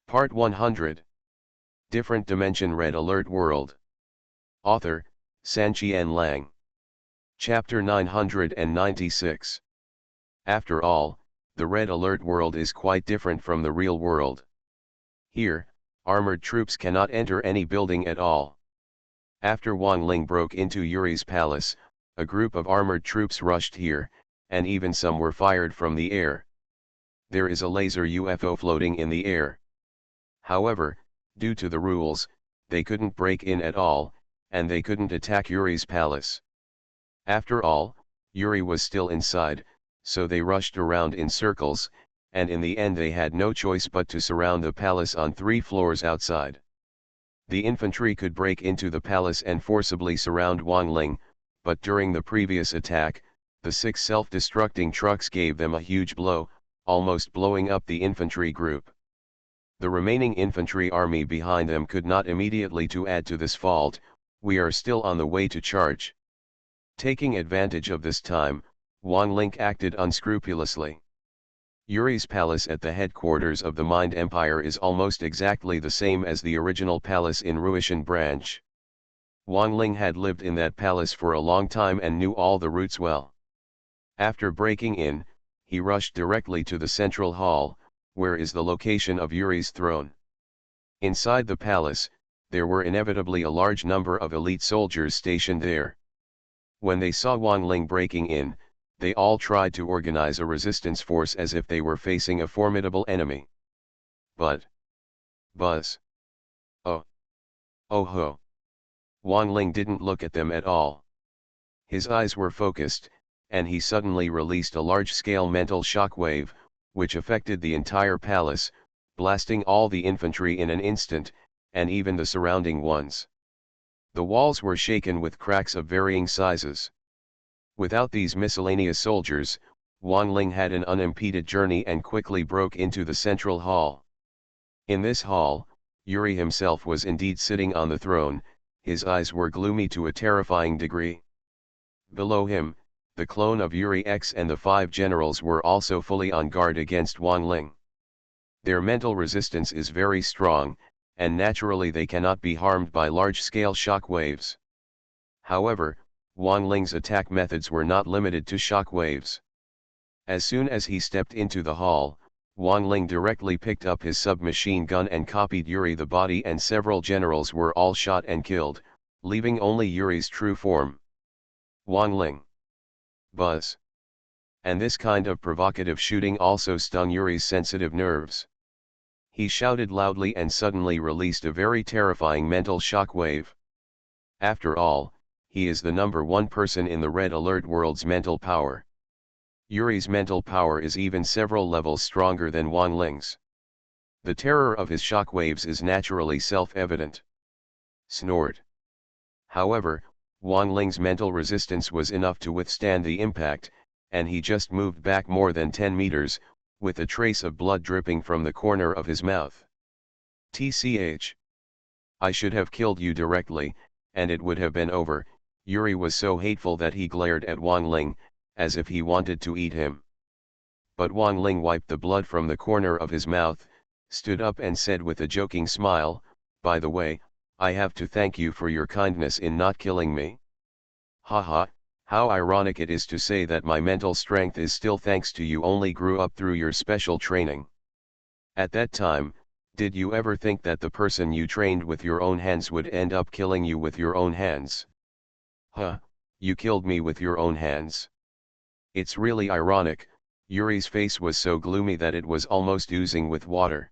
Part 100. Different Dimension Red Alert World. Author, Sanqian Lang. Chapter 996. After all, the Red Alert world is quite different from the real world. Here, armored troops cannot enter any building at all. After Wang Ling broke into Yuri's palace, a group of armored troops rushed here, and even some were fired from the air. There is a laser UFO floating in the air. However, due to the rules, they couldn't break in at all, and they couldn't attack Yuri's palace. After all, Yuri was still inside, so they rushed around in circles, and in the end they had no choice but to surround the palace on 3 floors outside. The infantry could break into the palace and forcibly surround Wang Ling, but during the previous attack, the 6 self-destructing trucks gave them a huge blow, almost blowing up the infantry group. The remaining infantry army behind them could not immediately to add to this fault. We are still on the way to charge. Taking advantage of this time, Wang Ling acted unscrupulously. Yuri's palace at the headquarters of the Mind Empire is almost exactly the same as the original palace in Ruishan branch. Wang Ling had lived in that palace for a long time and knew all the routes well. After breaking in, he rushed directly to the central hall, where is the location of Yuri's throne. Inside the palace, there were inevitably a large number of elite soldiers stationed there. When they saw Wang Ling breaking in, they all tried to organize a resistance force as if they were facing a formidable enemy. But buzz. Oh. Oh ho. Wang Ling didn't look at them at all. His eyes were focused, and he suddenly released a large-scale mental shockwave, which affected the entire palace, blasting all the infantry in an instant, and even the surrounding ones. The walls were shaken with cracks of varying sizes. Without these miscellaneous soldiers, Wang Ling had an unimpeded journey and quickly broke into the central hall. In this hall, Yuri himself was indeed sitting on the throne. His eyes were gloomy to a terrifying degree. Below him, the clone of Yuri X and the 5 generals were also fully on guard against Wang Ling. Their mental resistance is very strong, and naturally they cannot be harmed by large-scale shock waves. However, Wang Ling's attack methods were not limited to shock waves. As soon as he stepped into the hall, Wang Ling directly picked up his submachine gun and copied Yuri. The body and several generals were all shot and killed, leaving only Yuri's true form. Wang Ling. Buzz. And this kind of provocative shooting also stung Yuri's sensitive nerves. He shouted loudly and suddenly released a very terrifying mental shockwave. After all, he is the #1 person in the Red Alert world's mental power. Yuri's mental power is even several levels stronger than Wang Ling's. The terror of his shockwaves is naturally self-evident. Snort. However, Wang Ling's mental resistance was enough to withstand the impact, and he just moved back more than 10 meters, with a trace of blood dripping from the corner of his mouth. TCH. I should have killed you directly, and it would have been over. Yuri was so hateful that he glared at Wang Ling, as if he wanted to eat him. But Wang Ling wiped the blood from the corner of his mouth, stood up and said with a joking smile, "By the way, I have to thank you for your kindness in not killing me. Haha, how ironic it is to say that my mental strength is still thanks to you only grew up through your special training. At that time, did you ever think that the person you trained with your own hands would end up killing you with your own hands? Huh, you killed me with your own hands. It's really ironic." Yuri's face was so gloomy that it was almost oozing with water.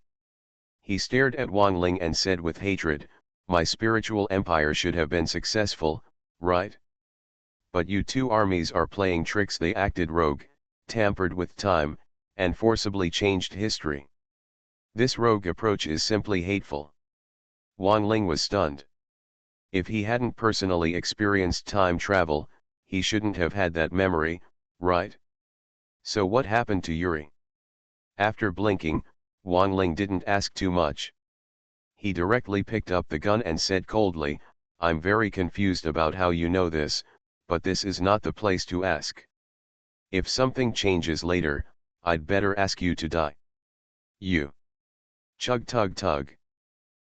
He stared at Wang Ling and said with hatred, "My spiritual empire should have been successful, right? But you 2 armies are playing tricks." They acted rogue, tampered with time, and forcibly changed history. This rogue approach is simply hateful. Wang Ling was stunned. If he hadn't personally experienced time travel, he shouldn't have had that memory, right? So what happened to Yuri? After blinking, Wang Ling didn't ask too much. He directly picked up the gun and said coldly, "I'm very confused about how you know this, but this is not the place to ask. If something changes later, I'd better ask you to die." You. Chug tug tug.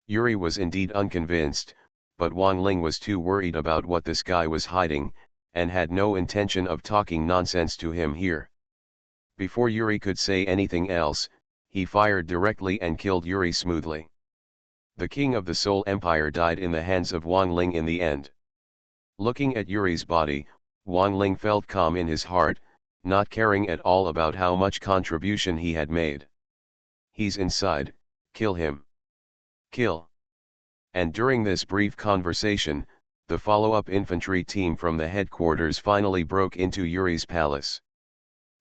Yuri was indeed unconvinced, but Wang Ling was too worried about what this guy was hiding, and had no intention of talking nonsense to him here. Before Yuri could say anything else, he fired directly and killed Yuri smoothly. The king of the Soul Empire died in the hands of Wang Ling in the end. Looking at Yuri's body, Wang Ling felt calm in his heart, not caring at all about how much contribution he had made. He's inside, kill him. Kill. And during this brief conversation, the follow-up infantry team from the headquarters finally broke into Yuri's palace.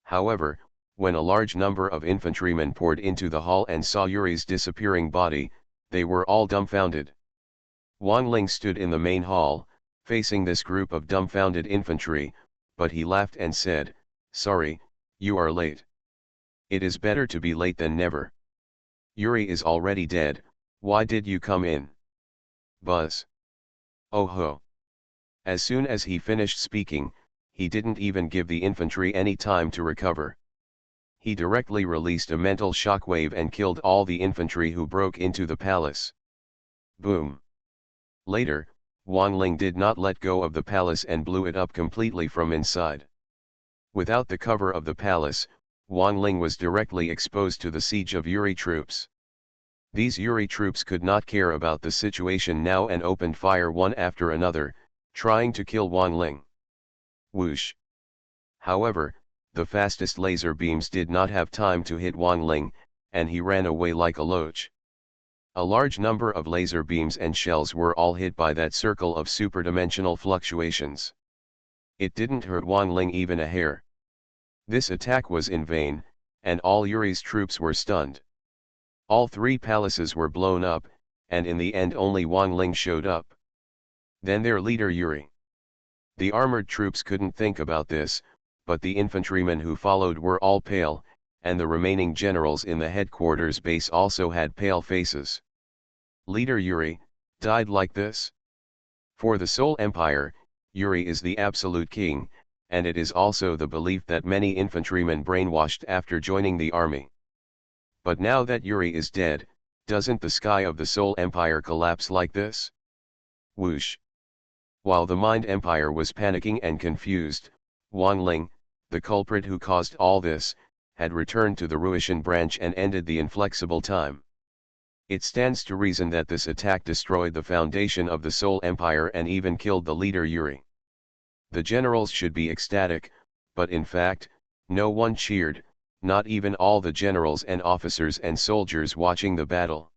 However, when a large number of infantrymen poured into the hall and saw Yuri's disappearing body, they were all dumbfounded. Wang Ling stood in the main hall, facing this group of dumbfounded infantry, but he laughed and said, "Sorry, you are late. It is better to be late than never. Yuri is already dead, why did you come in?" Buzz. Oh ho. As soon as he finished speaking, he didn't even give the infantry any time to recover. He directly released a mental shockwave and killed all the infantry who broke into the palace. Boom. Later, Wang Ling did not let go of the palace and blew it up completely from inside. Without the cover of the palace, Wang Ling was directly exposed to the siege of Yuri troops. These Yuri troops could not care about the situation now and opened fire one after another, trying to kill Wang Ling. Whoosh. However, the fastest laser beams did not have time to hit Wang Ling, and he ran away like a loach. A large number of laser beams and shells were all hit by that circle of superdimensional fluctuations. It didn't hurt Wang Ling even a hair. This attack was in vain, and all Yuri's troops were stunned. All three palaces were blown up, and in the end only Wang Ling showed up. Then their leader Yuri. The armored troops couldn't think about this, but the infantrymen who followed were all pale, and the remaining generals in the headquarters base also had pale faces. Leader Yuri, died like this? For the Soul Empire, Yuri is the absolute king, and it is also the belief that many infantrymen brainwashed after joining the army. But now that Yuri is dead, doesn't the sky of the Soul Empire collapse like this? Whoosh. While the Mind Empire was panicking and confused, Wang Ling, the culprit who caused all this, had returned to the Ruishan branch and ended the inflexible time. It stands to reason that this attack destroyed the foundation of the Soul Empire and even killed the leader Yuri. The generals should be ecstatic, but in fact, no one cheered, not even all the generals and officers and soldiers watching the battle.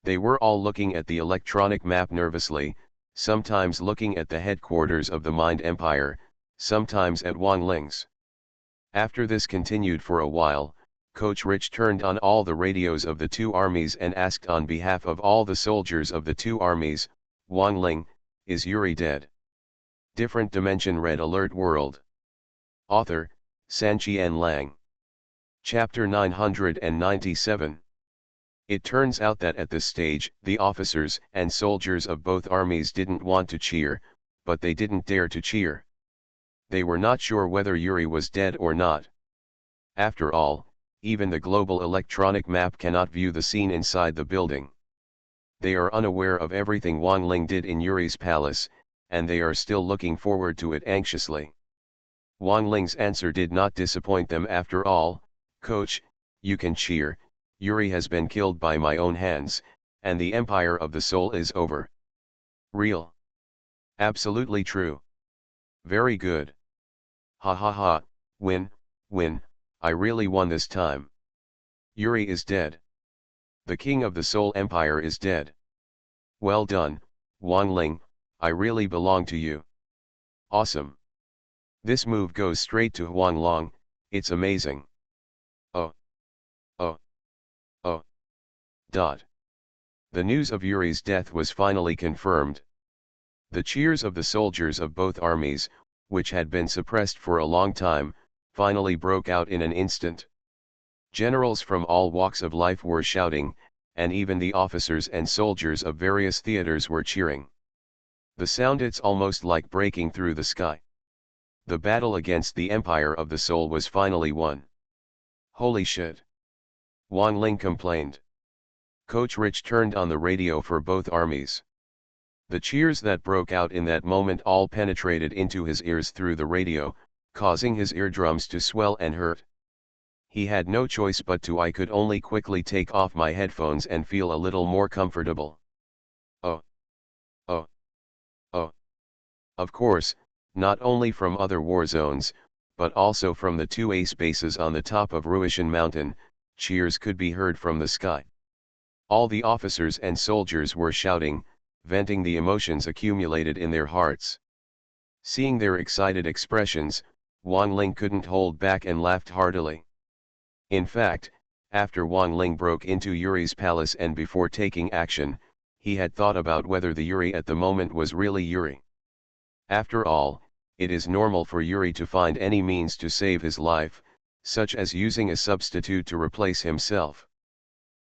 They were all looking at the electronic map nervously, sometimes looking at the headquarters of the Mind Empire, sometimes at Wang Ling's. After this continued for a while, PoortoRich turned on all the radios of the two armies and asked on behalf of all the soldiers of the two armies, "Wang Ling, is Yuri dead?" Different Dimension Red Alert World. Author, Sanqian Lang. Chapter 997. It turns out that at this stage, the officers and soldiers of both armies didn't want to cheer, but they didn't dare to cheer. They were not sure whether Yuri was dead or not. After all, even the global electronic map cannot view the scene inside the building. They are unaware of everything Wang Ling did in Yuri's palace, and they are still looking forward to it anxiously. Wang Ling's answer did not disappoint them after all. "Coach, you can cheer, Yuri has been killed by my own hands, and the Empire of the Soul is over." Real. Absolutely true. Very good. Ha ha ha, win, I really won this time. Yuri is dead. The king of the Soul Empire is dead. Well done, Wang Ling, I really belong to you. Awesome. This move goes straight to Huang Long, it's amazing. Oh. Oh. Oh. Dot. The news of Yuri's death was finally confirmed. The cheers of the soldiers of both armies, which had been suppressed for a long time, finally broke out in an instant. Generals from all walks of life were shouting, and even the officers and soldiers of various theaters were cheering. The sound, it's almost like breaking through the sky. The battle against the Empire of the Soul was finally won. Holy shit. Wang Ling complained. PoortoRich turned on the radio for both armies. The cheers that broke out in that moment all penetrated into his ears through the radio, causing his eardrums to swell and hurt. He had no choice but to. I could only quickly take off my headphones and feel a little more comfortable. Oh. Oh. Oh. Of course, not only from other war zones, but also from the two ace bases on the top of Ruishan Mountain, cheers could be heard from the sky. All the officers and soldiers were shouting, venting the emotions accumulated in their hearts. Seeing their excited expressions, Wang Ling couldn't hold back and laughed heartily. In fact, after Wang Ling broke into Yuri's palace and before taking action, he had thought about whether the Yuri at the moment was really Yuri. After all, it is normal for Yuri to find any means to save his life, such as using a substitute to replace himself.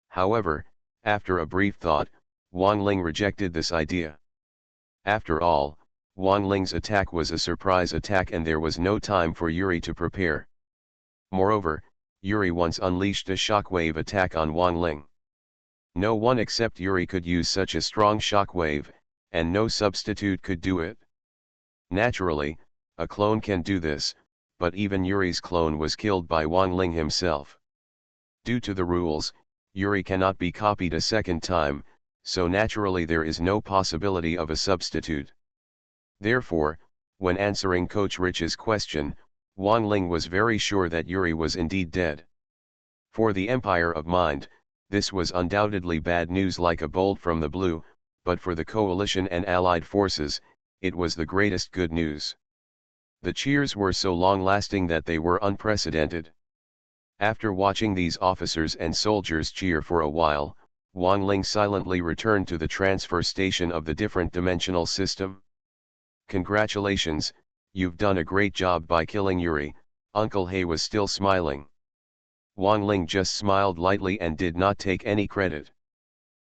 However, after a brief thought, Wang Ling rejected this idea. After all, Wang Ling's attack was a surprise attack and there was no time for Yuri to prepare. Moreover, Yuri once unleashed a shockwave attack on Wang Ling. No one except Yuri could use such a strong shockwave, and no substitute could do it. Naturally, a clone can do this, but even Yuri's clone was killed by Wang Ling himself. Due to the rules, Yuri cannot be copied a second time, so naturally there is no possibility of a substitute. Therefore, when answering PoortoRich's question, Wang Ling was very sure that Yuri was indeed dead. For the Empire of Mind, this was undoubtedly bad news like a bolt from the blue, but for the coalition and allied forces, it was the greatest good news. The cheers were so long-lasting that they were unprecedented. After watching these officers and soldiers cheer for a while, Wang Ling silently returned to the transfer station of the different dimensional system. "Congratulations, you've done a great job by killing Yuri," Uncle He was still smiling. Wang Ling just smiled lightly and did not take any credit.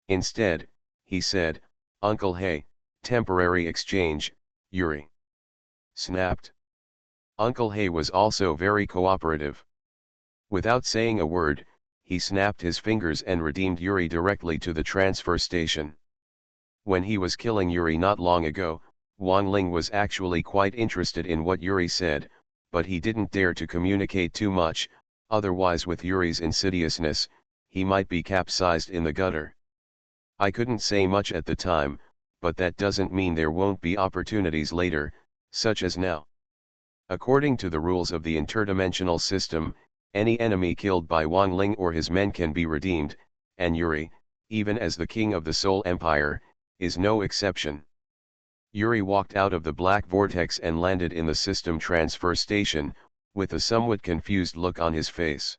Instead, he said, "Uncle He, temporary exchange, Yuri." Snapped. Uncle He was also very cooperative. Without saying a word, he snapped his fingers and redeemed Yuri directly to the transfer station. When he was killing Yuri not long ago, Wang Ling was actually quite interested in what Yuri said, but he didn't dare to communicate too much, otherwise with Yuri's insidiousness, he might be capsized in the gutter. "I couldn't say much at the time, but that doesn't mean there won't be opportunities later, such as now. According to the rules of the interdimensional system, any enemy killed by Wang Ling or his men can be redeemed, and Yuri, even as the king of the Soul Empire, is no exception." Yuri walked out of the black vortex and landed in the system transfer station, with a somewhat confused look on his face.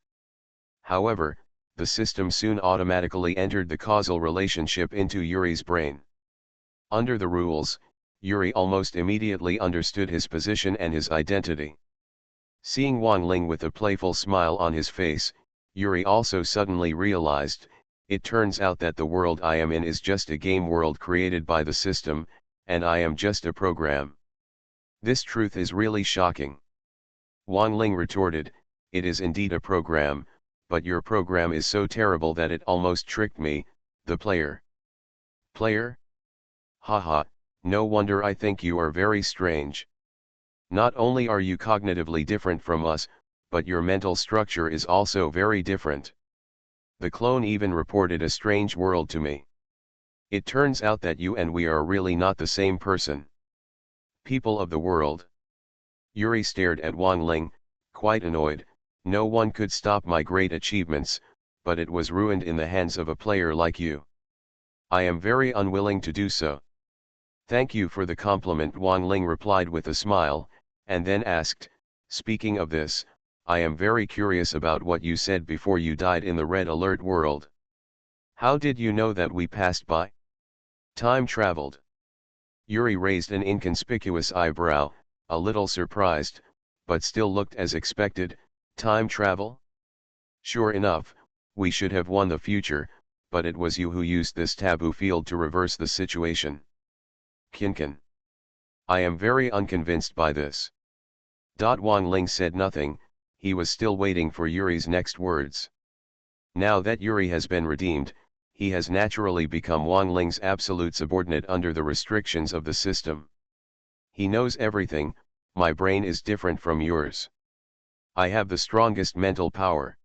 However, the system soon automatically entered the causal relationship into Yuri's brain. Under the rules, Yuri almost immediately understood his position and his identity. Seeing Wang Ling with a playful smile on his face, Yuri also suddenly realized, it turns out that the world I am in is just a game world created by the system, and I am just a program. This truth is really shocking. Wang Ling retorted, "It is indeed a program, but your program is so terrible that it almost tricked me, the player." "Player? Haha, no wonder I think you are very strange. Not only are you cognitively different from us, but your mental structure is also very different. The clone even reported a strange world to me. It turns out that you and we are really not the same person. People of the world." Yuri stared at Wang Ling, quite annoyed. "No one could stop my great achievements, but it was ruined in the hands of a player like you. I am very unwilling to do so." "Thank you for the compliment," Wang Ling replied with a smile, and then asked, "Speaking of this, I am very curious about what you said before you died in the red alert world. How did you know that we passed by? Time traveled?" Yuri raised an inconspicuous eyebrow, a little surprised, but still looked as expected. "Time travel? Sure enough, we should have won the future, but it was you who used this taboo field to reverse the situation." "Kinkin. I am very unconvinced by this." Wang Ling said nothing, he was still waiting for Yuri's next words. Now that Yuri has been redeemed, he has naturally become Wang Ling's absolute subordinate under the restrictions of the system. He knows everything. My brain is different from yours. I have the strongest mental power.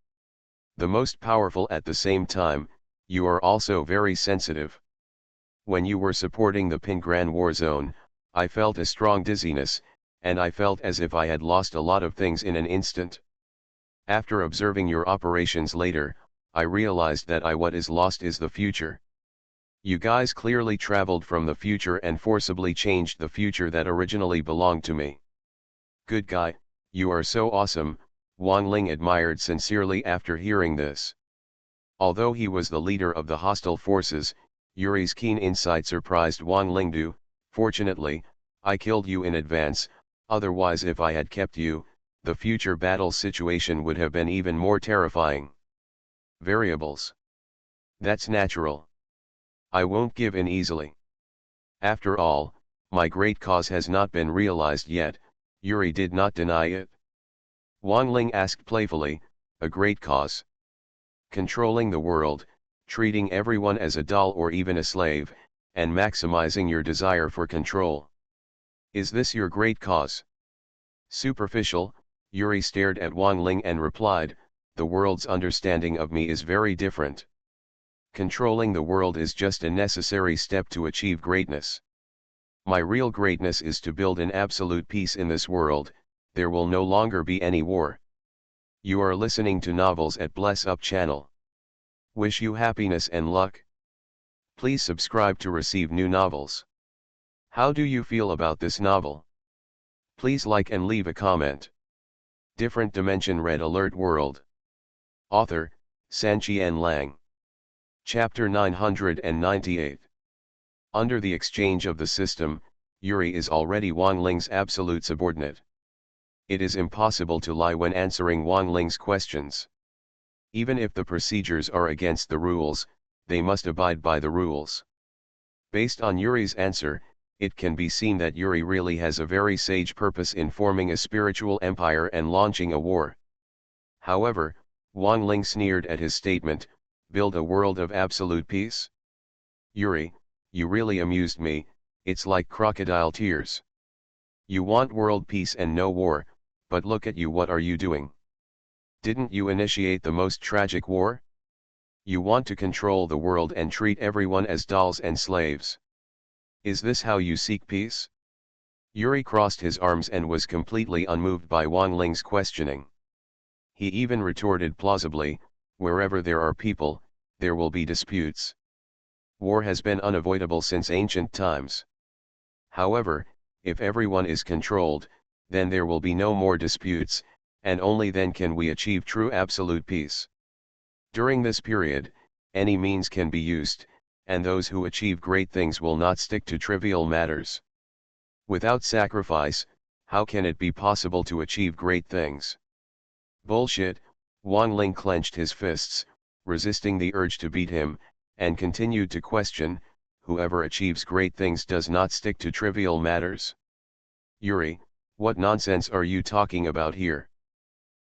The most powerful at the same time. You are also very sensitive. When you were supporting the Pingran war zone, I felt a strong dizziness, and I felt as if I had lost a lot of things in an instant. After observing your operations later, I realized that what is lost is the future. You guys clearly traveled from the future and forcibly changed the future that originally belonged to me. Good guy, you are so awesome, Wang Ling admired sincerely after hearing this. Although he was the leader of the hostile forces, Yuri's keen insight surprised Wang Lingdu. Fortunately, I killed you in advance, otherwise if I had kept you, the future battle situation would have been even more terrifying. Variables. That's natural. I won't give in easily. After all, my great cause has not been realized yet. Yuri did not deny it. Wang Ling asked playfully, a great cause? Controlling the world, treating everyone as a doll or even a slave, and maximizing your desire for control. Is this your great cause? Superficial, Yuri stared at Wang Ling and replied, the world's understanding of me is very different. Controlling the world is just a necessary step to achieve greatness. My real greatness is to build an absolute peace in this world. There will no longer be any war. You are listening to Novels at Bless Up channel. Wish you happiness and luck. Please subscribe to receive new novels. How do you feel about this novel? Please like and leave a comment. Different Dimension Red Alert World. Author, Sanqian Lang. Chapter 998. Under the exchange of the system, Yuri is already Wang Ling's absolute subordinate. It is impossible to lie when answering Wang Ling's questions. Even if the procedures are against the rules, they must abide by the rules. Based on Yuri's answer, it can be seen that Yuri really has a very sage purpose in forming a spiritual empire and launching a war. However, Wang Ling sneered at his statement, build a world of absolute peace? Yuri, you really amused me. It's like crocodile tears. You want world peace and no war, but look at you, what are you doing? Didn't you initiate the most tragic war? You want to control the world and treat everyone as dolls and slaves. Is this how you seek peace? Yuri crossed his arms and was completely unmoved by Wang Ling's questioning. He even retorted plausibly, wherever there are people, there will be disputes. War has been unavoidable since ancient times. However, if everyone is controlled, then there will be no more disputes, and only then can we achieve true absolute peace. During this period, any means can be used, and those who achieve great things will not stick to trivial matters. Without sacrifice, how can it be possible to achieve great things? Bullshit. Wang Ling clenched his fists, resisting the urge to beat him, and continued to question, whoever achieves great things does not stick to trivial matters. Yuri, what nonsense are you talking about here?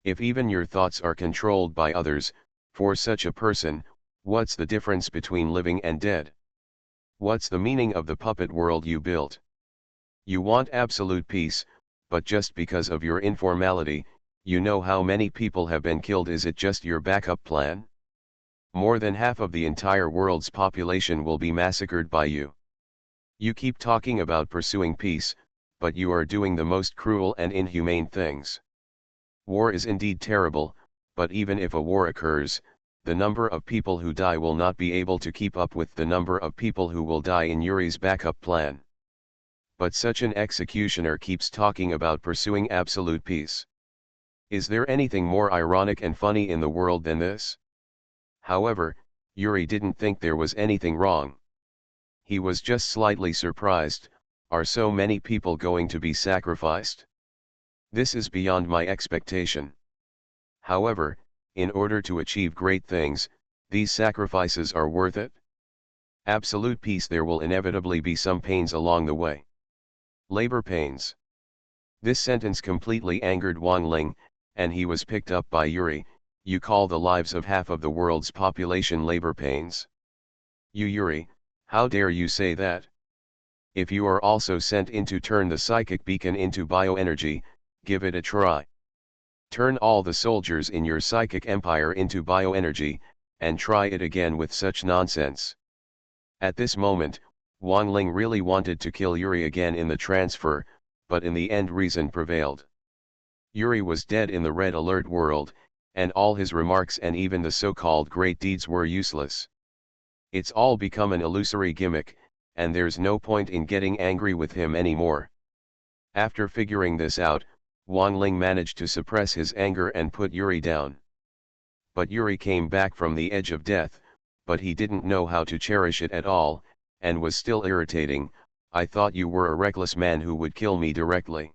If even your thoughts are controlled by others, for such a person, what's the difference between living and dead? What's the meaning of the puppet world you built? You want absolute peace, but just because of your informality, you know how many people have been killed. Is it just your backup plan? More than half of the entire world's population will be massacred by you. You keep talking about pursuing peace, but you are doing the most cruel and inhumane things. War is indeed terrible, but even if a war occurs, the number of people who die will not be able to keep up with the number of people who will die in Yuri's backup plan. But such an executioner keeps talking about pursuing absolute peace. Is there anything more ironic and funny in the world than this? However, Yuri didn't think there was anything wrong. He was just slightly surprised. Are so many people going to be sacrificed? This is beyond my expectation. However, in order to achieve great things, these sacrifices are worth it. Absolute peace, there will inevitably be some pains along the way. Labor pains. This sentence completely angered Wang Ling, and he was picked up by Yuri. You call the lives of half of the world's population labor pains? You Yuri, how dare you say that? If you are also sent in to turn the psychic beacon into bioenergy, give it a try. Turn all the soldiers in your psychic empire into bioenergy, and try it again with such nonsense. At this moment, Wang Ling really wanted to kill Yuri again in the transfer, but in the end reason prevailed. Yuri was dead in the red alert world, and all his remarks and even the so-called great deeds were useless. It's all become an illusory gimmick, and there's no point in getting angry with him anymore. After figuring this out, Wang Ling managed to suppress his anger and put Yuri down. But Yuri came back from the edge of death, but he didn't know how to cherish it at all, and was still irritating. I thought you were a reckless man who would kill me directly.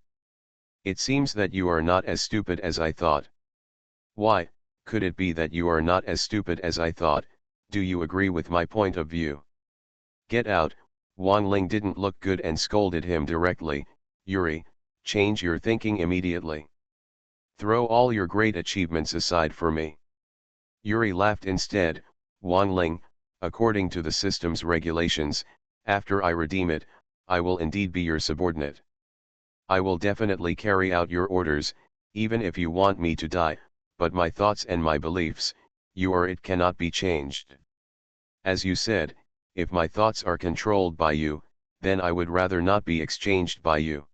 It seems that you are not as stupid as I thought. Why, could it be that you are not as stupid as I thought? Do you agree with my point of view? Get out. Wang Ling didn't look good and scolded him directly. Yuri, change your thinking immediately. Throw all your great achievements aside for me. Yuri laughed instead. Wang Ling, according to the system's regulations, after I redeem it, I will indeed be your subordinate. I will definitely carry out your orders, even if you want me to die, but my thoughts and my beliefs, you or it cannot be changed. As you said, if my thoughts are controlled by you, then I would rather not be exchanged by you.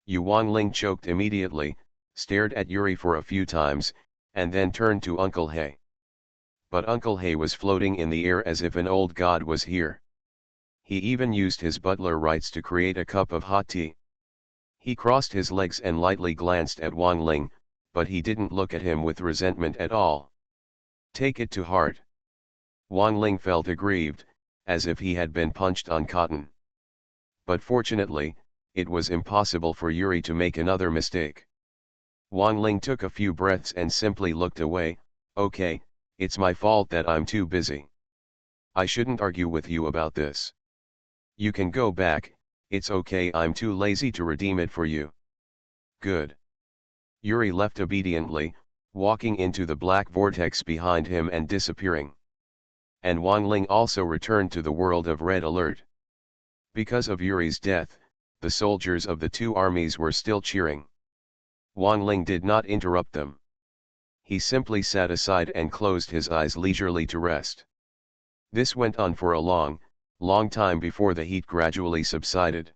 Wang Ling choked immediately, stared at Yuri for a few times, and then turned to Uncle He. But Uncle He was floating in the air as if an old god was here. He even used his butler rights to create a cup of hot tea. He crossed his legs and lightly glanced at Wang Ling, but he didn't look at him with resentment at all. Take it to heart. Wang Ling felt aggrieved, as if he had been punched on cotton. But fortunately, it was impossible for Yuri to make another mistake. Wang Ling took a few breaths and simply looked away. Okay, it's my fault that I'm too busy. I shouldn't argue with you about this. You can go back, it's okay, I'm too lazy to redeem it for you. Good. Yuri left obediently, walking into the black vortex behind him and disappearing. And Wang Ling also returned to the world of Red Alert. Because of Yuri's death, the soldiers of the two armies were still cheering. Wang Ling did not interrupt them. He simply sat aside and closed his eyes leisurely to rest. This went on for a long time before the heat gradually subsided.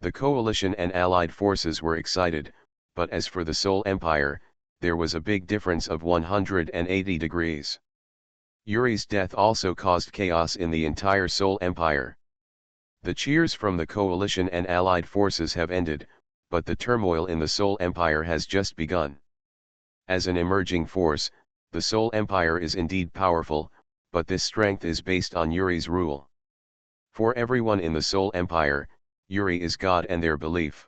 The coalition and allied forces were excited, but as for the Seoul Empire, there was a big difference of 180 degrees. Yuri's death also caused chaos in the entire Seoul Empire. The cheers from the coalition and allied forces have ended, but the turmoil in the Seoul Empire has just begun. As an emerging force, the Seoul Empire is indeed powerful, but this strength is based on Yuri's rule. For everyone in the Seoul Empire, Yuri is God and their belief.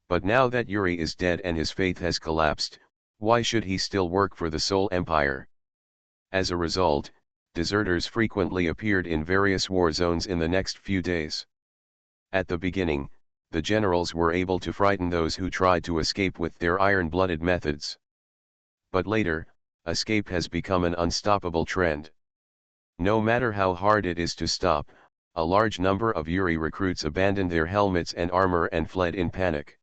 But now that Yuri is dead and his faith has collapsed, why should he still work for the Seoul Empire? As a result, deserters frequently appeared in various war zones in the next few days. At the beginning, the generals were able to frighten those who tried to escape with their iron-blooded methods. But later, escape has become an unstoppable trend. No matter how hard it is to stop, a large number of Yuri recruits abandoned their helmets and armor and fled in panic.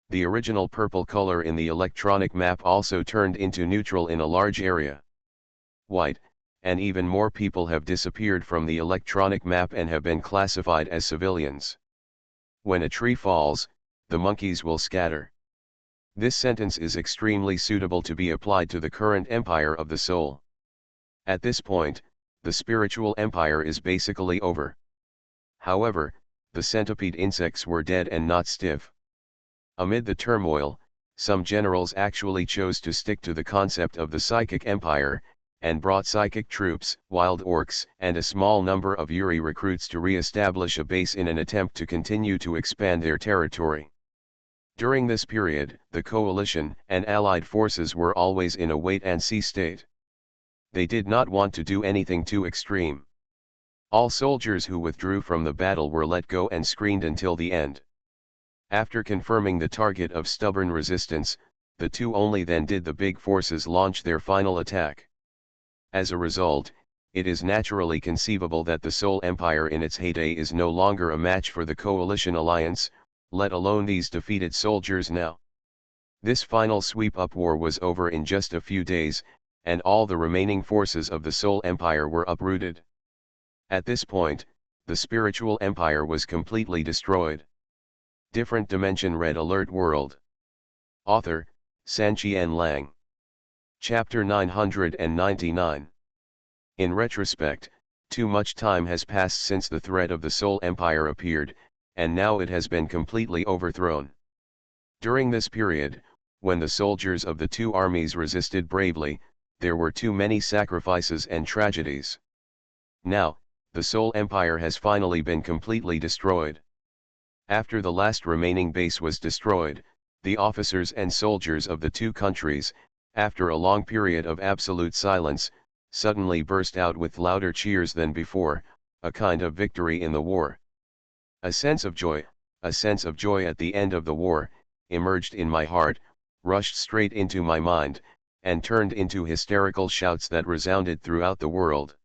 The original purple color in the electronic map also turned into neutral in a large area. White, and even more people have disappeared from the electronic map and have been classified as civilians. When a tree falls, the monkeys will scatter. This sentence is extremely suitable to be applied to the current empire of the soul. At this point, the spiritual empire is basically over. However, the centipede insects were dead and not stiff. Amid the turmoil, some generals actually chose to stick to the concept of the psychic empire, and brought psychic troops, wild orcs, and a small number of Yuri recruits to re-establish a base in an attempt to continue to expand their territory. During this period, the coalition and allied forces were always in a wait-and-see state. They did not want to do anything too extreme. All soldiers who withdrew from the battle were let go and screened until the end. After confirming the target of stubborn resistance, the two only then did the big forces launch their final attack. As a result, it is naturally conceivable that the Seoul Empire in its heyday is no longer a match for the coalition alliance, let alone these defeated soldiers now. This final sweep-up war was over in just a few days, and all the remaining forces of the Seoul Empire were uprooted. At this point, the spiritual empire was completely destroyed. Different Dimension Red Alert World. Author, Sanqian Lang. Chapter 999. In retrospect, too much time has passed since the threat of the Seoul Empire appeared, and now it has been completely overthrown. During this period, when the soldiers of the two armies resisted bravely, there were too many sacrifices and tragedies. Now, the Seoul Empire has finally been completely destroyed. After the last remaining base was destroyed, the officers and soldiers of the two countries, after a long period of absolute silence, suddenly burst out with louder cheers than before, a kind of victory in the war. A sense of joy at the end of the war, emerged in my heart, rushed straight into my mind, and turned into hysterical shouts that resounded throughout the world.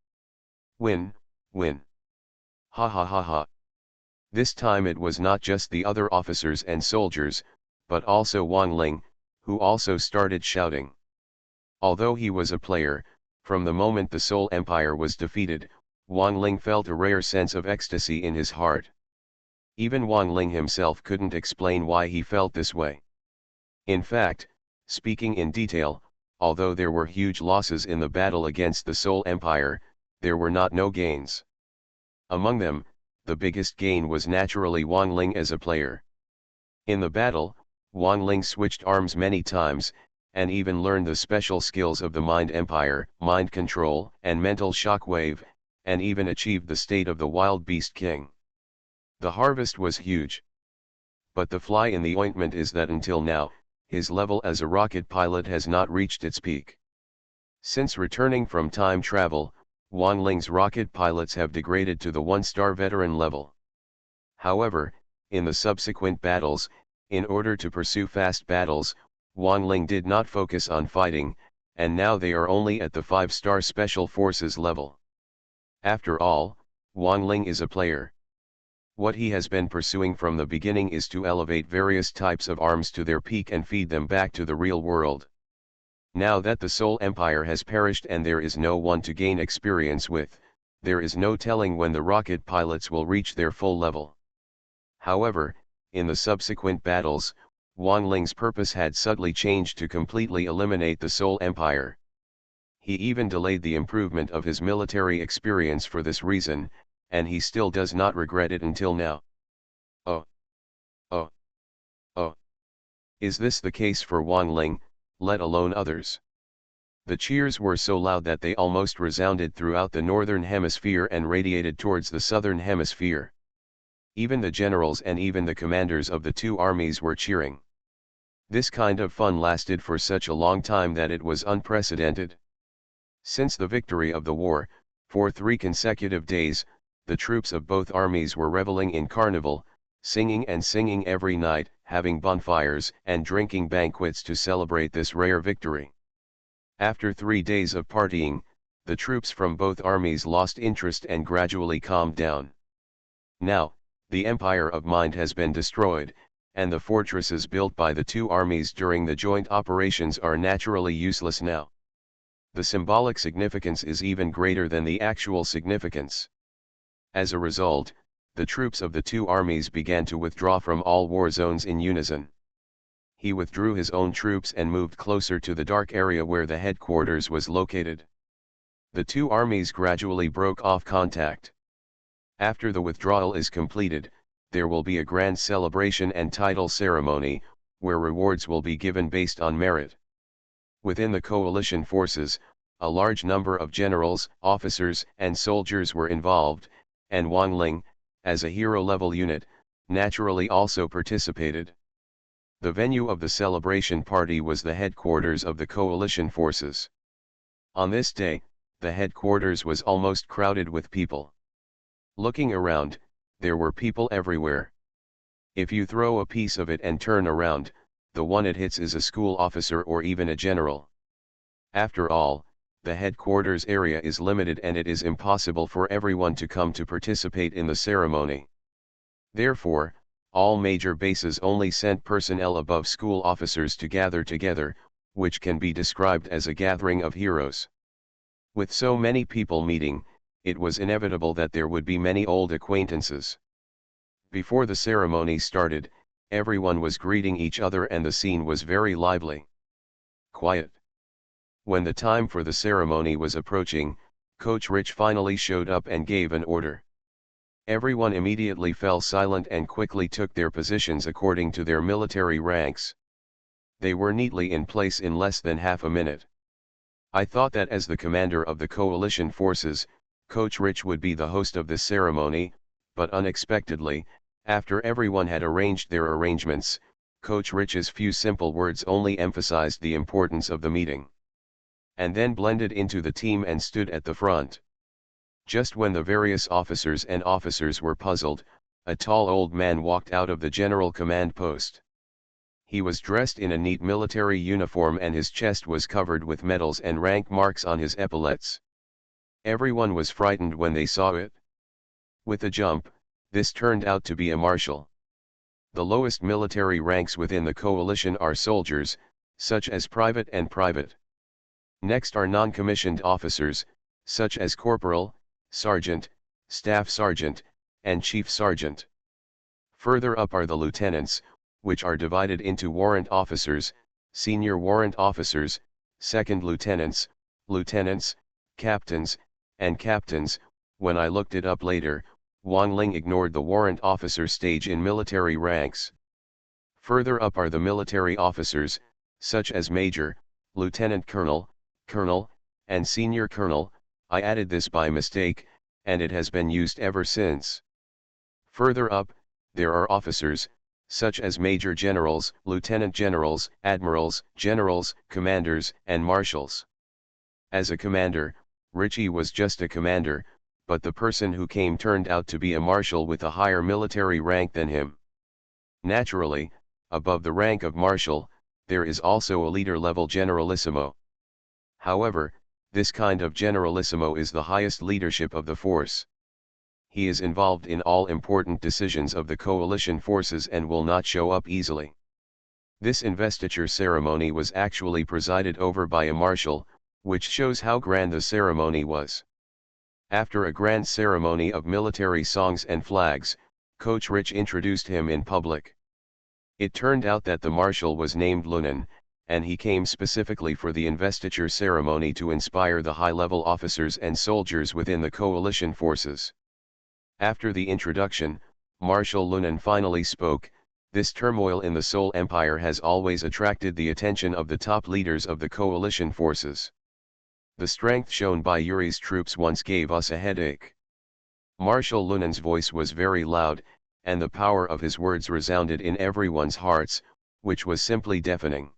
Win, win. Ha ha ha ha. This time it was not just the other officers and soldiers, but also Wang Ling, who also started shouting. Although he was a player, from the moment the Seoul Empire was defeated, Wang Ling felt a rare sense of ecstasy in his heart. Even Wang Ling himself couldn't explain why he felt this way. In fact, speaking in detail, although there were huge losses in the battle against the Seoul Empire, there were no gains. Among them, the biggest gain was naturally Wang Ling as a player. In the battle, Wang Ling switched arms many times, and even learned the special skills of the Mind Empire, mind control and mental shockwave, and even achieved the state of the Wild Beast King. The harvest was huge. But the fly in the ointment is that until now, his level as a rocket pilot has not reached its peak. Since returning from time travel, Wang Ling's rocket pilots have degraded to the one-star veteran level. However, in the subsequent battles, in order to pursue fast battles, Wang Ling did not focus on fighting, and now they are only at the 5-star Special Forces level. After all, Wang Ling is a player. What he has been pursuing from the beginning is to elevate various types of arms to their peak and feed them back to the real world. Now that the Seoul Empire has perished and there is no one to gain experience with, there is no telling when the rocket pilots will reach their full level. However, in the subsequent battles, Wang Ling's purpose had subtly changed to completely eliminate the Seoul Empire. He even delayed the improvement of his military experience for this reason, and he still does not regret it until now. Oh! Oh! Oh! Is this the case for Wang Ling, let alone others? The cheers were so loud that they almost resounded throughout the northern hemisphere and radiated towards the southern hemisphere. Even the generals and even the commanders of the two armies were cheering. This kind of fun lasted for such a long time that it was unprecedented. Since the victory of the war, for 3 consecutive days, the troops of both armies were reveling in carnival, singing and singing every night, having bonfires and drinking banquets to celebrate this rare victory. After 3 days of partying, the troops from both armies lost interest and gradually calmed down. Now, the Empire of Mind has been destroyed, and the fortresses built by the two armies during the joint operations are naturally useless now. The symbolic significance is even greater than the actual significance. As a result, the troops of the two armies began to withdraw from all war zones in unison. He withdrew his own troops and moved closer to the dark area where the headquarters was located. The two armies gradually broke off contact. After the withdrawal is completed, there will be a grand celebration and title ceremony, where rewards will be given based on merit. Within the coalition forces, a large number of generals, officers, and soldiers were involved, and Wang Ling, as a hero-level unit, naturally also participated. The venue of the celebration party was the headquarters of the coalition forces. On this day, the headquarters was almost crowded with people. Looking around, there were people everywhere. If you throw a piece of it and turn around, the one it hits is a school officer or even a general. After all, the headquarters area is limited and it is impossible for everyone to come to participate in the ceremony. Therefore, all major bases only sent personnel above school officers to gather together, which can be described as a gathering of heroes. With so many people meeting, it was inevitable that there would be many old acquaintances. Before the ceremony started, everyone was greeting each other and the scene was very lively. Quiet. When the time for the ceremony was approaching, PoortoRich finally showed up and gave an order. Everyone immediately fell silent and quickly took their positions according to their military ranks. They were neatly in place in less than half a minute. I thought that as the commander of the coalition forces, PoortoRich would be the host of this ceremony, but unexpectedly, after everyone had arranged their arrangements, PoortoRich's few simple words only emphasized the importance of the meeting. And then blended into the team and stood at the front. Just when the various officers were puzzled, a tall old man walked out of the general command post. He was dressed in a neat military uniform and his chest was covered with medals and rank marks on his epaulets. Everyone was frightened when they saw it. With a jump, this turned out to be a marshal. The lowest military ranks within the coalition are soldiers, such as private and private. Next are non-commissioned officers, such as corporal, sergeant, staff sergeant, and chief sergeant. Further up are the lieutenants, which are divided into warrant officers, senior warrant officers, second lieutenants, lieutenants, captains, and captains. When I looked it up later, Wang Ling ignored the warrant officer stage in military ranks. Further up are the military officers, such as major, lieutenant colonel, colonel, and senior colonel. I added this by mistake, and it has been used ever since. Further up, there are officers, such as major generals, lieutenant generals, admirals, generals, commanders, and marshals. As a commander, Richie was just a commander, but the person who came turned out to be a marshal with a higher military rank than him. Naturally, above the rank of marshal, there is also a leader-level generalissimo. However, this kind of generalissimo is the highest leadership of the force. He is involved in all important decisions of the coalition forces and will not show up easily. This investiture ceremony was actually presided over by a marshal, which shows how grand the ceremony was. After a grand ceremony of military songs and flags, PoortoRich introduced him in public. It turned out that the marshal was named Lunan, and he came specifically for the investiture ceremony to inspire the high-level officers and soldiers within the coalition forces. After the introduction, Marshal Lunan finally spoke. This turmoil in the Seoul Empire has always attracted the attention of the top leaders of the coalition forces. The strength shown by Yuri's troops once gave us a headache. Marshal Lunan's voice was very loud, and the power of his words resounded in everyone's hearts, which was simply deafening.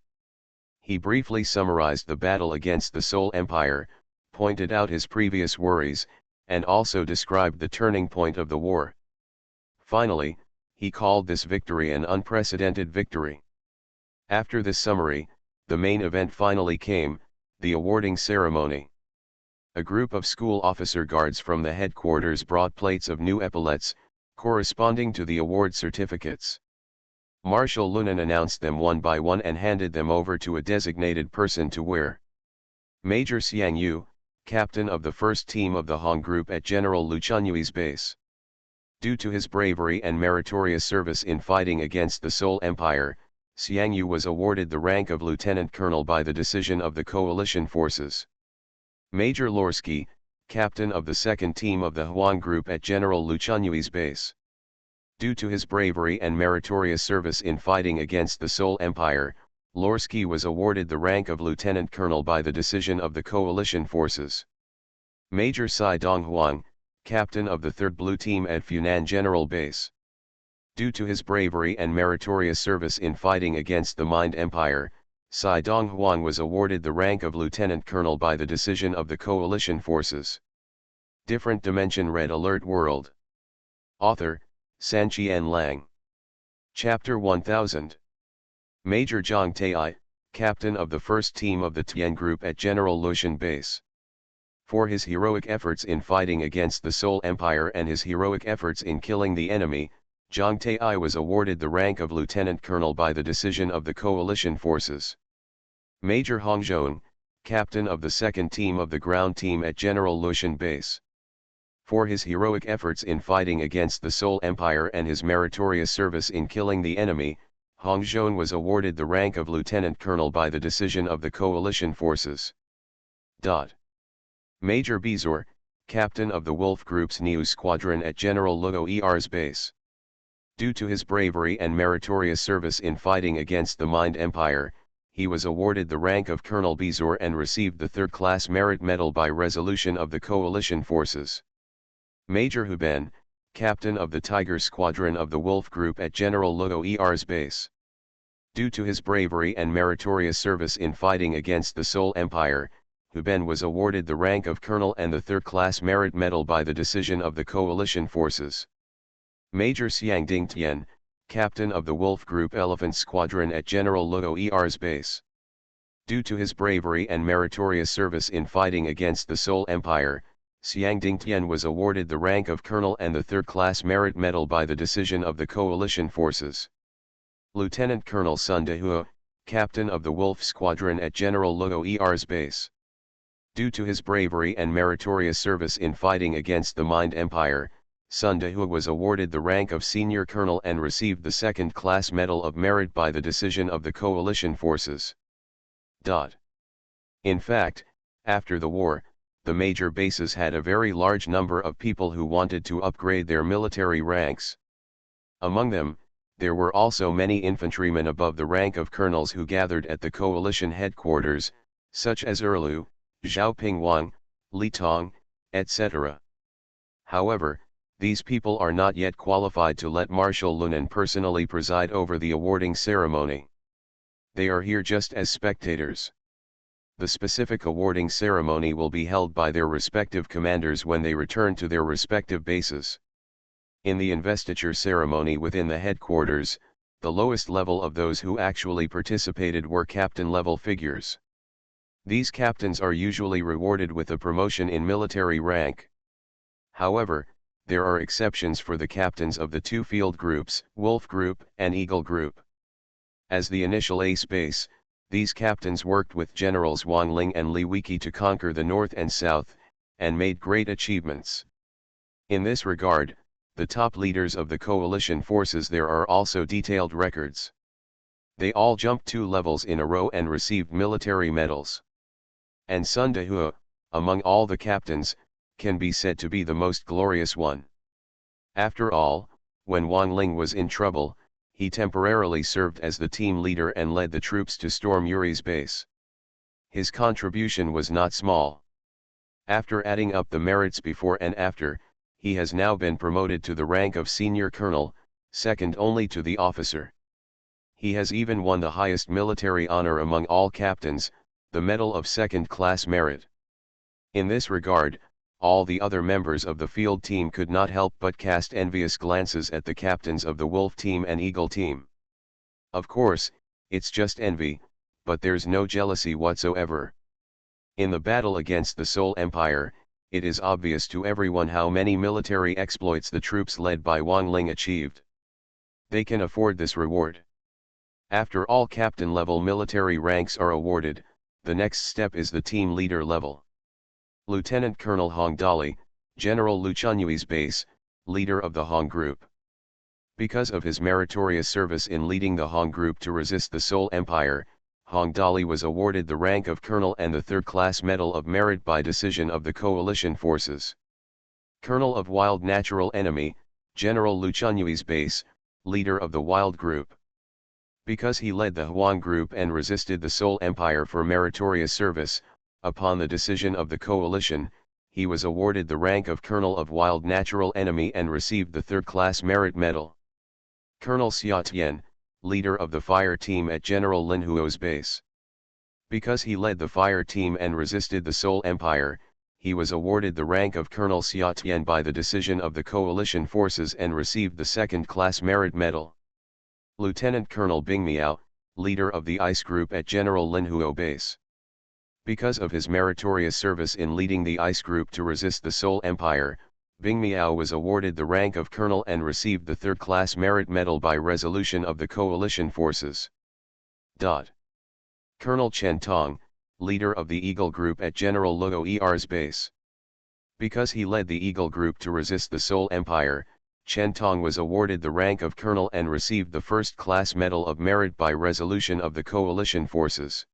He briefly summarized the battle against the Seoul Empire, pointed out his previous worries, and also described the turning point of the war. Finally, he called this victory an unprecedented victory. After this summary, the main event finally came, the awarding ceremony. A group of school officer guards from the headquarters brought plates of new epaulets, corresponding to the award certificates. Marshal Lunan announced them one by one and handed them over to a designated person to wear. Major Xiang Yu, captain of the first team of the Hong Group at General Lu Chunyui's base. Due to his bravery and meritorious service in fighting against the Seoul Empire, Xiang Yu was awarded the rank of lieutenant colonel by the decision of the coalition forces. Major Lorsky, captain of the second team of the Hwang Group at General Lu Chunyui's base. Due to his bravery and meritorious service in fighting against the Seoul Empire, Lorsky was awarded the rank of lieutenant colonel by the decision of the coalition forces. Major Sai Donghuang, captain of the 3rd Blue Team at Funan General Base. Due to his bravery and meritorious service in fighting against the Mind Empire, Sai Donghuang was awarded the rank of lieutenant colonel by the decision of the coalition forces. Different Dimension Red Alert World. Author, Sanqian Lang. Chapter 1000. Major Zhang Tai, captain of the first team of the Tian Group at General Lushan Base. For his heroic efforts in fighting against the Seoul Empire and his heroic efforts in killing the enemy, Jang Tae-I was awarded the rank of lieutenant colonel by the decision of the coalition forces. Major Hong Jeong, captain of the second team of the ground team at General Lushan Base. For his heroic efforts in fighting against the Seoul Empire and his meritorious service in killing the enemy, Hong Jeong was awarded the rank of lieutenant colonel by the decision of the coalition forces. Major Bizor, captain of the Wolf Group's Neo Squadron at General Luo Er's base. Due to his bravery and meritorious service in fighting against the Mind Empire, he was awarded the rank of Colonel Bizor and received the third-class merit medal by resolution of the coalition forces. Major Huben, captain of the Tiger Squadron of the Wolf Group at General Luo Er's base. Due to his bravery and meritorious service in fighting against the Seoul Empire, Huben was awarded the rank of colonel and the third-class merit medal by the decision of the coalition forces. Major Xiang Dingtian, captain of the Wolf Group Elephant Squadron at General Luo Er's base. Due to his bravery and meritorious service in fighting against the Seoul Empire, Xiang Dingtian was awarded the rank of colonel and the third-class merit medal by the decision of the coalition forces. Lieutenant Colonel Sun Dehua, captain of the Wolf Squadron at General Luo Er's base. Due to his bravery and meritorious service in fighting against the Mind Empire, Sun Dehua was awarded the rank of senior colonel and received the second-class Medal of Merit by the decision of the coalition forces. In fact, after the war, the major bases had a very large number of people who wanted to upgrade their military ranks. Among them, there were also many infantrymen above the rank of colonels who gathered at the coalition headquarters, such as Erlu, Zhao Pingwang, Li Tong, etc. However, these people are not yet qualified to let Marshal Lunan personally preside over the awarding ceremony. They are here just as spectators. The specific awarding ceremony will be held by their respective commanders when they return to their respective bases. In the investiture ceremony within the headquarters, the lowest level of those who actually participated were captain-level figures. These captains are usually rewarded with a promotion in military rank. However, there are exceptions for the captains of the two field groups, Wolf Group and Eagle Group. As the initial ace base, these captains worked with Generals Wang Ling and Li Weiqi to conquer the north and south, and made great achievements. In this regard, the top leaders of the coalition forces there are also detailed records. They all jumped 2 levels in a row and received military medals. And Sun Dehua, among all the captains, can be said to be the most glorious one. After all, when Wang Ling was in trouble, he temporarily served as the team leader and led the troops to storm Yuri's base. His contribution was not small. After adding up the merits before and after, he has now been promoted to the rank of senior colonel, second only to the officer. He has even won the highest military honor among all captains, the Medal of Second-Class Merit. In this regard, all the other members of the field team could not help but cast envious glances at the captains of the Wolf team and Eagle team. Of course, it's just envy, but there's no jealousy whatsoever. In the battle against the Seoul Empire, it is obvious to everyone how many military exploits the troops led by Wang Ling achieved. They can afford this reward. After all captain-level military ranks are awarded, the next step is the team leader level. Lieutenant Colonel Hong Dali, General Lu Chunyui's base, leader of the Hong Group. Because of his meritorious service in leading the Hong Group to resist the Seoul Empire, Hong Dali was awarded the rank of colonel and the third-class Medal of Merit by decision of the coalition forces. Colonel of Wild Natural Enemy, General Lu Chunyui's base, leader of the Wild Group. Because he led the Huang Group and resisted the Seoul Empire for meritorious service, upon the decision of the coalition, he was awarded the rank of Colonel of Wild Natural Enemy and received the third-class Merit Medal. Colonel Xia Tian, leader of the fire team at General Lin Huo's base. Because he led the fire team and resisted the Seoul Empire, he was awarded the rank of Colonel Xia Tian by the decision of the coalition forces and received the second-class Merit Medal. Lieutenant Colonel Bing Miao, leader of the ICE Group at General Lin Huo base. Because of his meritorious service in leading the ICE group to resist the Seoul Empire, Bing Miao was awarded the rank of colonel and received the third-class merit medal by resolution of the coalition forces. Colonel Chen Tong, leader of the Eagle Group at General Luo Er's base. Because he led the Eagle Group to resist the Seoul Empire, Chen Tong was awarded the rank of colonel and received the first-class Medal of Merit by resolution of the coalition forces.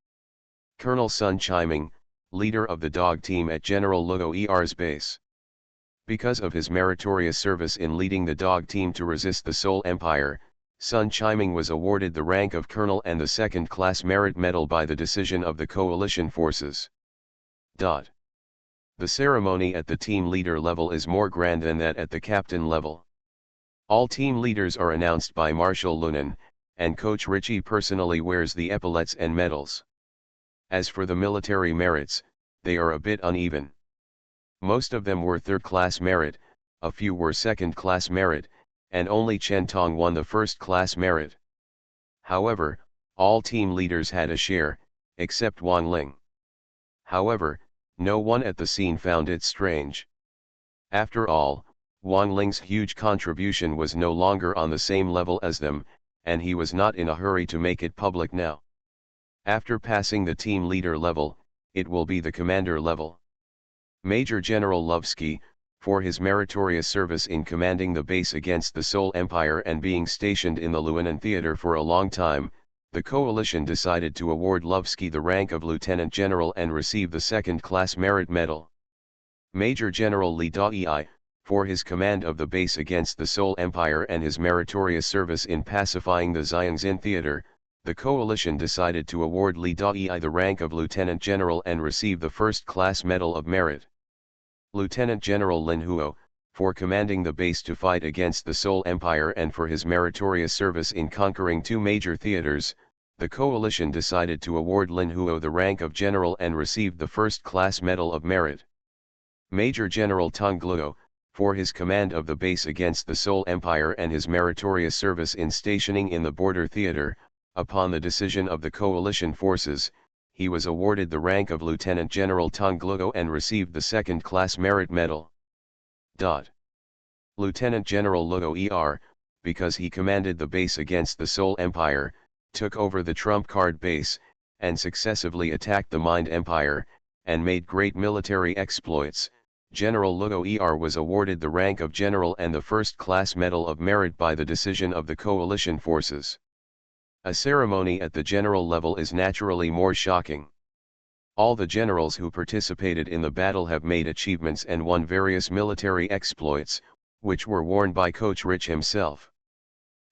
Colonel Sun Chiming, leader of the dog team at General Luo Er's base. Because of his meritorious service in leading the dog team to resist the Seoul Empire, Sun Chiming was awarded the rank of colonel and the second-class merit medal by the decision of the coalition forces. The ceremony at the team leader level is more grand than that at the captain level. All team leaders are announced by Marshal Lunan, and Coach Richie personally wears the epaulets and medals. As for the military merits, they are a bit uneven. Most of them were third-class merit, a few were second-class merit, and only Chen Tong won the first-class merit. However, all team leaders had a share, except Wang Ling. However, no one at the scene found it strange. After all, Wang Ling's huge contribution was no longer on the same level as them, and he was not in a hurry to make it public now. After passing the team leader level, it will be the commander level. Major General Lovsky, for his meritorious service in commanding the base against the Seoul Empire and being stationed in the Luonan Theater for a long time, the coalition decided to award Lovsky the rank of Lieutenant General and receive the second-class merit medal. Major General Lee Da-ei, for his command of the base against the Seoul Empire and his meritorious service in pacifying the Xiangxin Theater, the coalition decided to award Lee Da-ei the rank of Lieutenant General and receive the first-class Medal of Merit. Lieutenant General Lin Huo, for commanding the base to fight against the Seoul Empire and for his meritorious service in conquering two major theaters, the coalition decided to award Lin Huo the rank of General and received the first-class Medal of Merit. Major General Tong Gluo, for his command of the base against the Seoul Empire and his meritorious service in stationing in the border theater, upon the decision of the coalition forces, he was awarded the rank of Lieutenant General Tong Gluo and received the second-class merit medal. Lieutenant General Luo Er, because he commanded the base against the Seoul Empire, took over the trump card base, and successively attacked the Mind Empire, and made great military exploits, General Luo Er was awarded the rank of General and the first-class Medal of Merit by the decision of the coalition forces. A ceremony at the general level is naturally more shocking. All the generals who participated in the battle have made achievements and won various military exploits, which were worn by Coach Rich himself.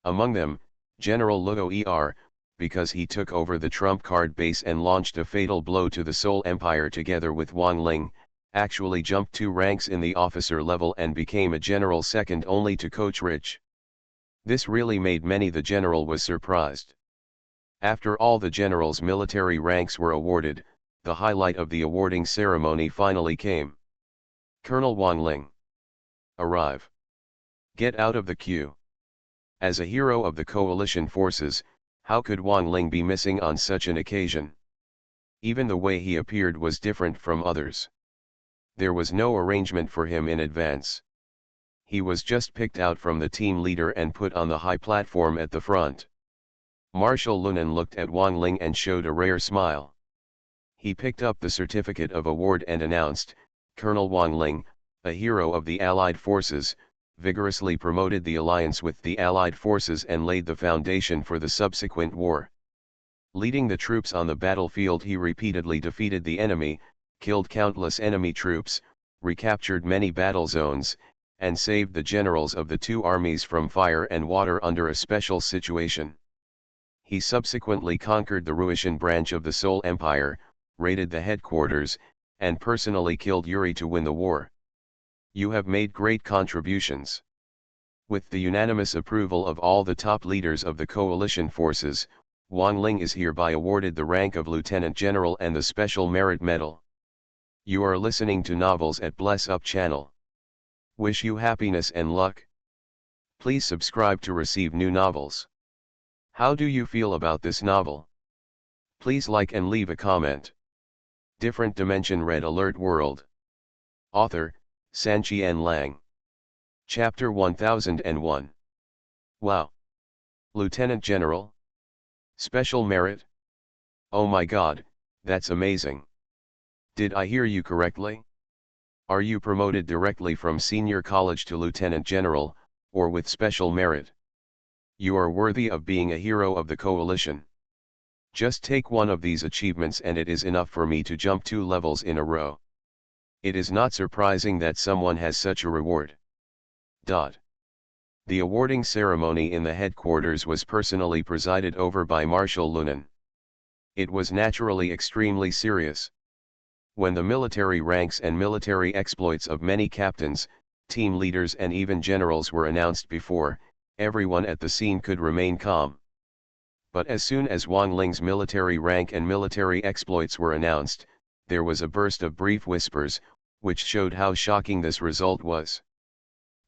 Among them, General Luo Er, because he took over the trump card base and launched a fatal blow to the Seoul Empire together with Wang Ling, actually jumped 2 ranks in the officer level and became a general second only to Coach Rich. This really made many the general was surprised. After all the generals' military ranks were awarded, the highlight of the awarding ceremony finally came. Colonel Wang Ling. Arrive. Get out of the queue. As a hero of the coalition forces, how could Wang Ling be missing on such an occasion? Even the way he appeared was different from others. There was no arrangement for him in advance. He was just picked out from the team leader and put on the high platform at the front. Marshal Lunan looked at Wang Ling and showed a rare smile. He picked up the certificate of award and announced, Colonel Wang Ling, a hero of the Allied forces, vigorously promoted the alliance with the Allied forces and laid the foundation for the subsequent war. Leading the troops on the battlefield, he repeatedly defeated the enemy, killed countless enemy troops, recaptured many battle zones, and saved the generals of the 2 armies from fire and water under a special situation. He subsequently conquered the Ruitian branch of the Seoul Empire, raided the headquarters, and personally killed Yuri to win the war. You have made great contributions. With the unanimous approval of all the top leaders of the coalition forces, Wang Ling is hereby awarded the rank of Lieutenant General and the Special Merit Medal. You are listening to Novels at Bless Up channel. Wish you happiness and luck. Please subscribe to receive new novels. How do you feel about this novel? Please like and leave a comment. Different Dimension Red Alert World. Author, Sanqian Lang. Chapter 1001. Wow! Lieutenant General? Special merit? Oh my god, that's amazing. Did I hear you correctly? Are you promoted directly from senior college to lieutenant general, or with special merit? You are worthy of being a hero of the coalition. Just take one of these achievements and it is enough for me to jump 2 levels in a row. It is not surprising that someone has such a reward. The awarding ceremony in the headquarters was personally presided over by Marshal Lunan. It was naturally extremely serious. When the military ranks and military exploits of many captains, team leaders and even generals were announced before, everyone at the scene could remain calm. But as soon as Wang Ling's military rank and military exploits were announced, there was a burst of brief whispers, which showed how shocking this result was.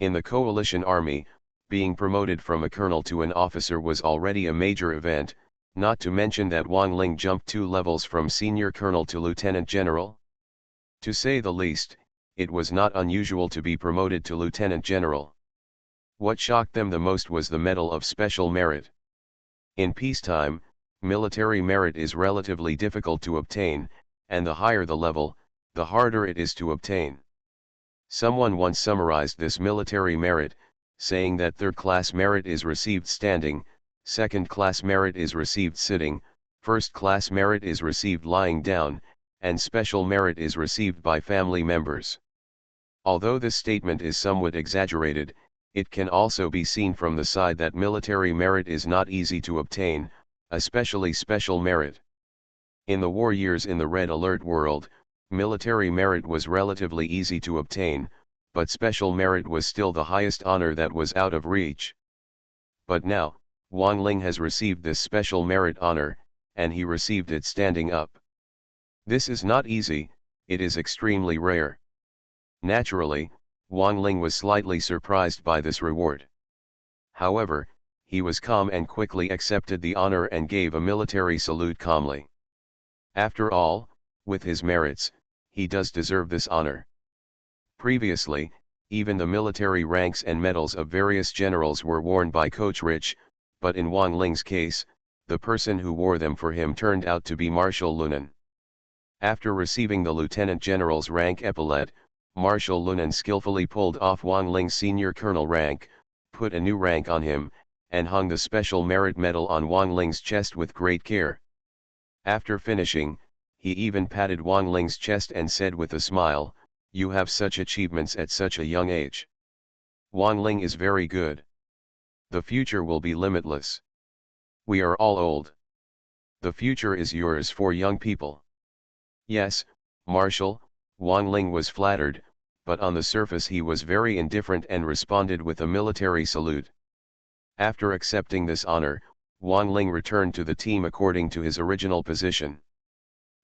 In the coalition army, being promoted from a colonel to an officer was already a major event, not to mention that Wang Ling jumped 2 levels from senior colonel to lieutenant general. To say the least, it was not unusual to be promoted to lieutenant general. What shocked them the most was the Medal of Special Merit. In peacetime, military merit is relatively difficult to obtain, and the higher the level, the harder it is to obtain. Someone once summarized this military merit, saying that third-class merit is received standing, second-class merit is received sitting, first-class merit is received lying down, and special merit is received by family members. Although this statement is somewhat exaggerated, it can also be seen from the side that military merit is not easy to obtain, especially special merit. In the war years in the Red Alert world, military merit was relatively easy to obtain, but special merit was still the highest honor that was out of reach. But now, Wang Ling has received this special merit honor, and he received it standing up. This is not easy, it is extremely rare. Naturally, Wang Ling was slightly surprised by this reward. However, he was calm and quickly accepted the honor and gave a military salute calmly. After all, with his merits, he does deserve this honor. Previously, even the military ranks and medals of various generals were worn by PoortoRich, but in Wang Ling's case, the person who wore them for him turned out to be Marshal Lunan. After receiving the lieutenant general's rank epaulet, Marshal Lunan skillfully pulled off Wang Ling's senior colonel rank, put a new rank on him, and hung the special merit medal on Wang Ling's chest with great care. After finishing, he even patted Wang Ling's chest and said with a smile, "You have such achievements at such a young age. Wang Ling is very good. The future will be limitless. We are all old. The future is yours for young people." Yes, Marshal, Wang Ling was flattered, but on the surface he was very indifferent and responded with a military salute. After accepting this honor, Wang Ling returned to the team according to his original position.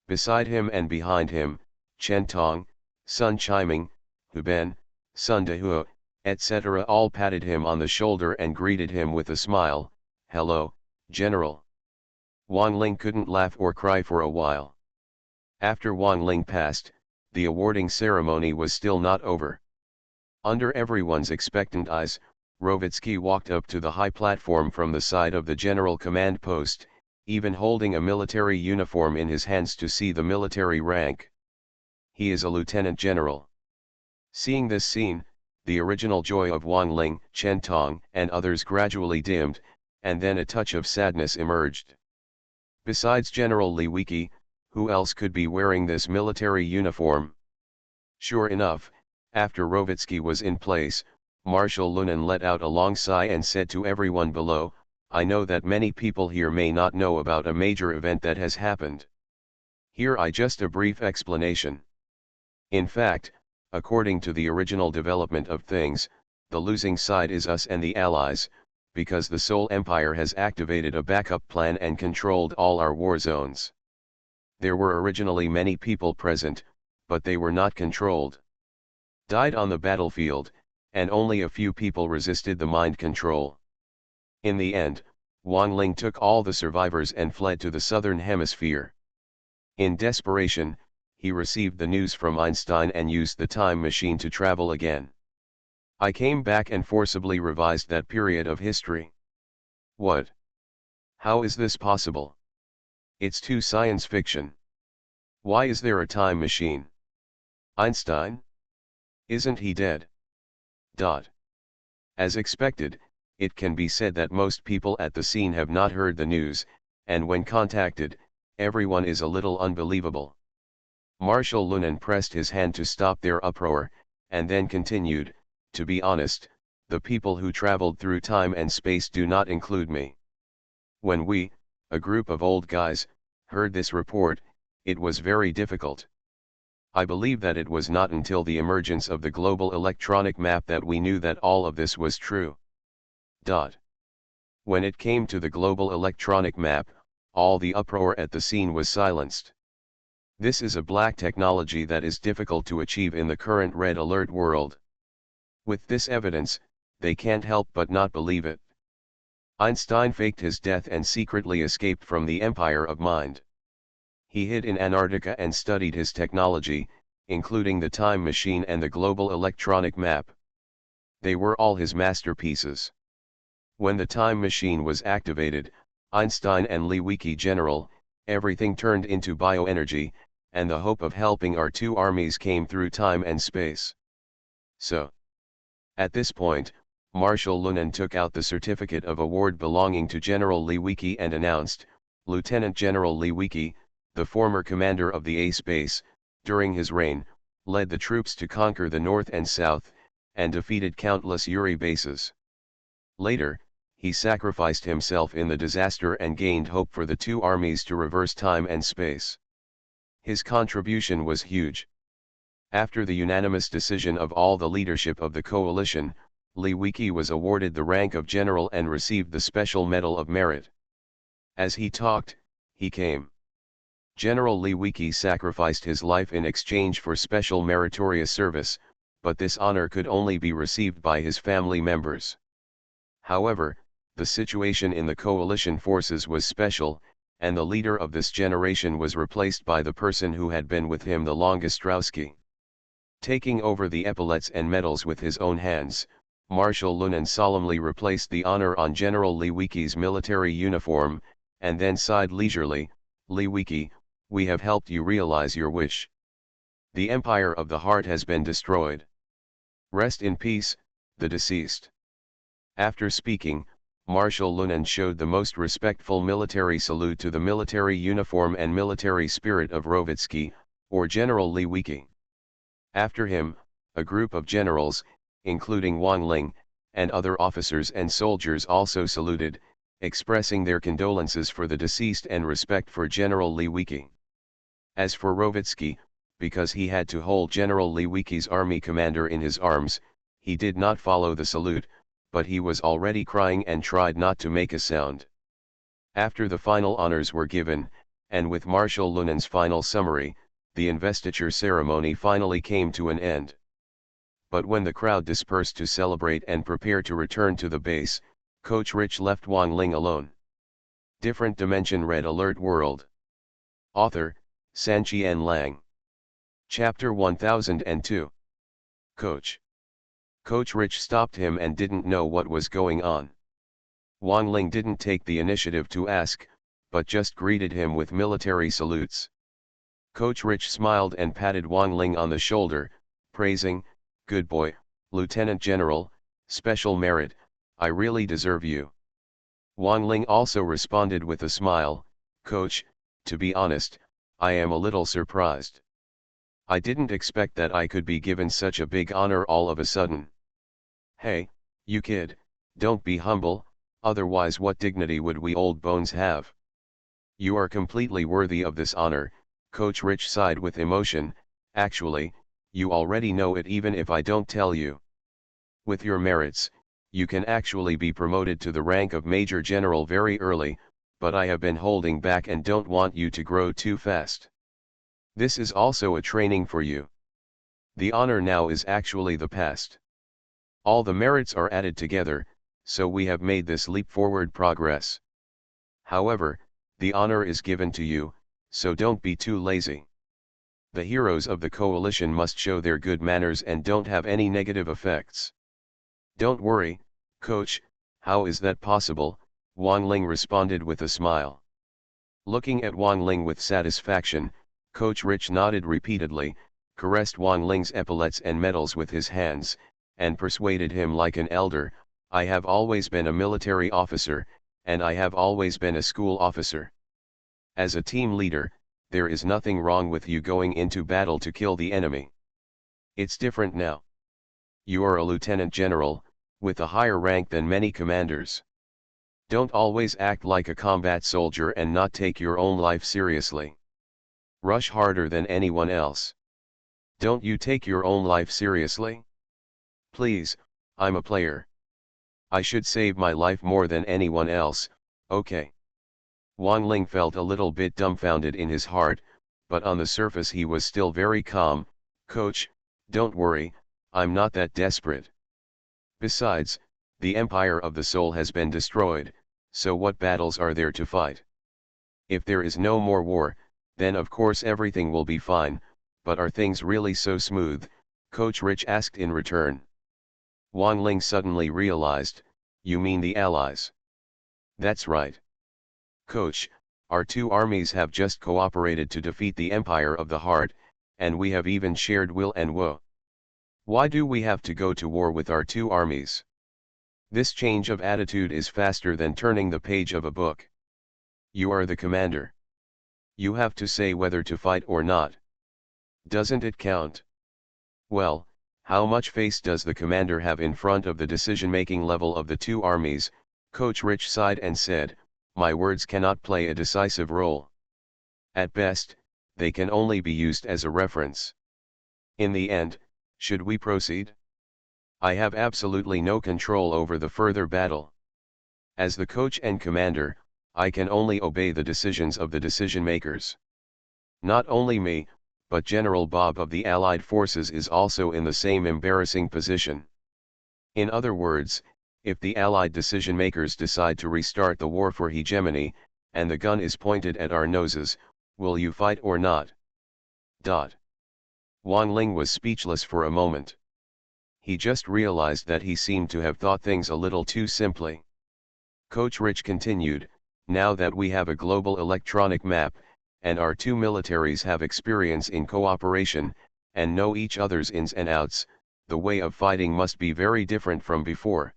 Beside him and behind him, Chen Tong, Sun Chiming, Hu Ben, Sun Dehua, etc. all patted him on the shoulder and greeted him with a smile. "Hello, General." Wang Ling couldn't laugh or cry for a while. After Wang Ling passed, the awarding ceremony was still not over. Under everyone's expectant eyes, Rovitsky walked up to the high platform from the side of the general command post, even holding a military uniform in his hands to see the military rank. He is a lieutenant general. Seeing this scene, the original joy of Wang Ling, Chen Tong, and others gradually dimmed, and then a touch of sadness emerged. Besides General Li Wiki, who else could be wearing this military uniform? Sure enough, after Rovitsky was in place, Marshal Lunan let out a long sigh and said to everyone below, "I know that many people here may not know about a major event that has happened. Here I just a brief explanation. In fact, according to the original development of things, the losing side is us and the Allies, because the Seoul Empire has activated a backup plan and controlled all our war zones. There were originally many people present, but they were not controlled. Died on the battlefield, and only a few people resisted the mind control. In the end, Wang Ling took all the survivors and fled to the southern hemisphere. In desperation, he received the news from Einstein and used the time machine to travel again. I came back and forcibly revised that period of history. What? How is this possible? It's too science fiction. Why is there a time machine? Einstein? Isn't he dead? As expected, it can be said that most people at the scene have not heard the news, and when contacted, everyone is a little unbelievable. Marshal Lunan pressed his hand to stop their uproar, and then continued, "To be honest, the people who traveled through time and space do not include me. When we, a group of old guys, heard this report, it was very difficult. I believe that it was not until the emergence of the global electronic map that we knew that all of this was true." When it came to the global electronic map, all the uproar at the scene was silenced. This is a black technology that is difficult to achieve in the current red alert world. With this evidence, they can't help but not believe it. Einstein faked his death and secretly escaped from the empire of mind. He hid in Antarctica and studied his technology, including the time machine and the global electronic map. They were all his masterpieces. When the time machine was activated, Einstein and Lewicki General, everything turned into bioenergy, and the hope of helping our two armies came through time and space. So, at this point, Marshal Lunan took out the certificate of award belonging to General Lewicki and announced, "Lieutenant General Lewicki, the former commander of the Ace Base, during his reign, led the troops to conquer the North and South, and defeated countless Uri bases. Later, he sacrificed himself in the disaster and gained hope for the two armies to reverse time and space. His contribution was huge." After the unanimous decision of all the leadership of the coalition, Lewicki was awarded the rank of general and received the Special Medal of Merit. As he talked, he came. General Lewicki sacrificed his life in exchange for special meritorious service, but this honor could only be received by his family members. However, the situation in the coalition forces was special, and the leader of this generation was replaced by the person who had been with him the longest, Straussky. Taking over the epaulets and medals with his own hands, Marshal Lunan solemnly replaced the honor on General Lewicki's military uniform, and then sighed leisurely, "Lewicki, we have helped you realize your wish. The Empire of the Heart has been destroyed. Rest in peace, the deceased." After speaking, Marshal Lunan showed the most respectful military salute to the military uniform and military spirit of Rovitsky, or General Lewicki. After him, a group of generals, including Wang Ling, and other officers and soldiers also saluted, expressing their condolences for the deceased and respect for General Lewicki. As for Rovitsky, because he had to hold General Lewicki's army commander in his arms, he did not follow the salute, but he was already crying and tried not to make a sound. After the final honors were given, and with Marshal Lunan's final summary, the investiture ceremony finally came to an end. But when the crowd dispersed to celebrate and prepare to return to the base, PoortoRich left Wang Ling alone. Different Dimension Red Alert World. Author, Sanqian Lang. Chapter 1002. PoortoRich stopped him and didn't know what was going on. Wang Ling didn't take the initiative to ask, but just greeted him with military salutes. PoortoRich smiled and patted Wang Ling on the shoulder, praising, "Good boy, Lieutenant General, special merit, I really deserve you." Wang Ling also responded with a smile, "Coach, to be honest, I am a little surprised. I didn't expect that I could be given such a big honor all of a sudden." "Hey, you kid, don't be humble, otherwise what dignity would we old bones have? You are completely worthy of this honor." PoortoRich sighed with emotion, "Actually, you already know it even if I don't tell you. With your merits, you can actually be promoted to the rank of Major General very early, but I have been holding back and don't want you to grow too fast. This is also a training for you. The honor now is actually the past. All the merits are added together, so we have made this leap forward progress. However, the honor is given to you, so don't be too lazy. The heroes of the coalition must show their good manners and don't have any negative effects. Don't worry, coach, how is that possible? Wang Ling responded with a smile. Looking at Wang Ling with satisfaction, Coach Rich nodded repeatedly, caressed Wang Ling's epaulets and medals with his hands, and persuaded him like an elder, I have always been a military officer, and I have always been a school officer. As a team leader, there is nothing wrong with you going into battle to kill the enemy. It's different now. You are a lieutenant general, with a higher rank than many commanders. Don't always act like a combat soldier and not take your own life seriously. Rush harder than anyone else. Don't you take your own life seriously? Please, I'm a player. I should save my life more than anyone else, okay. Wang Ling felt a little bit dumbfounded in his heart, but on the surface he was still very calm. Coach, don't worry, I'm not that desperate. Besides, the Empire of the Soul has been destroyed, so what battles are there to fight? If there is no more war, then of course everything will be fine, but are things really so smooth? Coach Rich asked in return. Wang Ling suddenly realized, you mean the Allies? That's right. Coach, our two armies have just cooperated to defeat the Empire of the Heart, and we have even shared will and woe. Why do we have to go to war with our two armies? This change of attitude is faster than turning the page of a book. You are the commander. You have to say whether to fight or not. Doesn't it count? Well, how much face does the commander have in front of the decision-making level of the two armies? Coach Rich sighed and said, my words cannot play a decisive role. At best, they can only be used as a reference. In the end, should we proceed? I have absolutely no control over the further battle. As the coach and commander, I can only obey the decisions of the decision-makers. Not only me, but General Bob of the Allied forces is also in the same embarrassing position. In other words, if the Allied decision-makers decide to restart the war for hegemony, and the gun is pointed at our noses, will you fight or not? Wang Ling was speechless for a moment. He just realized that he seemed to have thought things a little too simply. Coach Rich continued, now that we have a global electronic map, and our two militaries have experience in cooperation, and know each other's ins and outs, the way of fighting must be very different from before.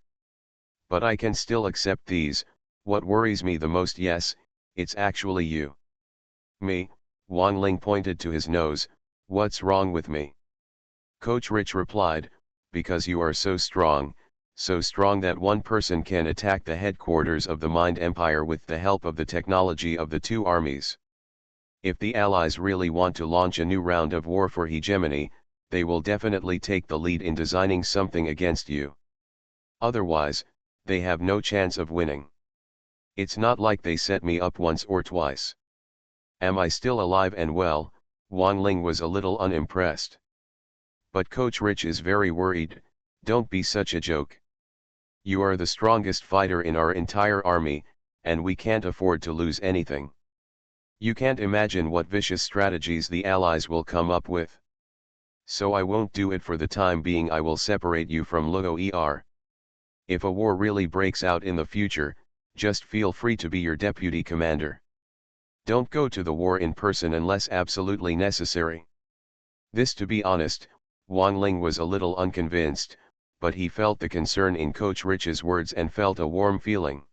But I can still accept these. What worries me the most, yes, it's actually you. Me? Wang Ling pointed to his nose, what's wrong with me? Coach Rich replied, because you are so strong that one person can attack the headquarters of the Mind Empire with the help of the technology of the two armies. If the Allies really want to launch a new round of war for hegemony, they will definitely take the lead in designing something against you. Otherwise, they have no chance of winning. It's not like they set me up once or twice. Am I still alive and well? Wang Ling was a little unimpressed. But Coach Rich is very worried. Don't be such a joke. You are the strongest fighter in our entire army, and we can't afford to lose anything. You can't imagine what vicious strategies the Allies will come up with. So I won't do it for the time being. I will separate you from Luo Er. If a war really breaks out in the future, just feel free to be your deputy commander. Don't go to the war in person unless absolutely necessary. This, to be honest, Wang Ling was a little unconvinced, but he felt the concern in Coach Rich's words and felt a warm feeling.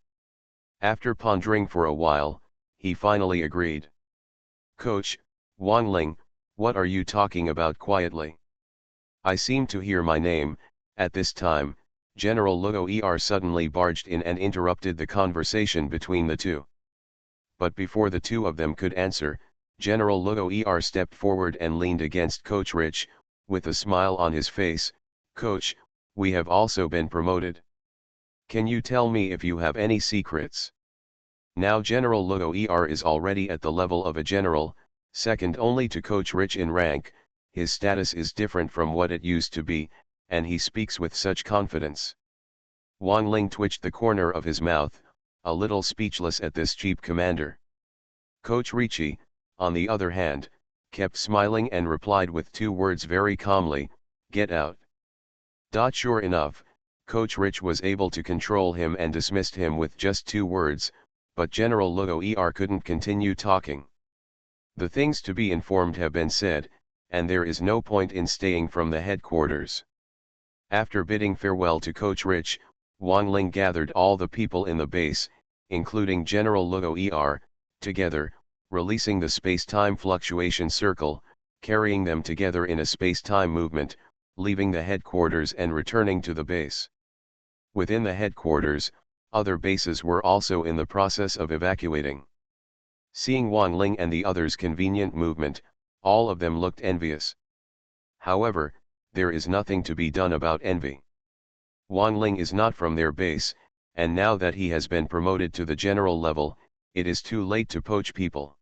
After pondering for a while, he finally agreed. Coach, Wang Ling, what are you talking about quietly? I seem to hear my name. At this time, General Luo Er suddenly barged in and interrupted the conversation between the two. But before the two of them could answer, General Luo Er stepped forward and leaned against Coach Rich, with a smile on his face. Coach, we have also been promoted. Can you tell me if you have any secrets? Now General Luo Er is already at the level of a general, second only to Coach Rich in rank. His status is different from what it used to be, and he speaks with such confidence. Wang Ling twitched the corner of his mouth, a little speechless at this cheap commander. Coach Richie, on the other hand, kept smiling and replied with 2 words very calmly, "Get out." Sure enough, PoortoRich was able to control him and dismissed him with just 2 words, but General Luo couldn't continue talking. The things to be informed have been said, and there is no point in staying from the headquarters. After bidding farewell to PoortoRich, Wang Ling gathered all the people in the base, including General Luo, together, releasing the space-time fluctuation circle, carrying them together in a space-time movement, leaving the headquarters and returning to the base. Within the headquarters, other bases were also in the process of evacuating. Seeing Wang Ling and the others' convenient movement, all of them looked envious. However, there is nothing to be done about envy. Wang Ling is not from their base, and now that he has been promoted to the general level, it is too late to poach people.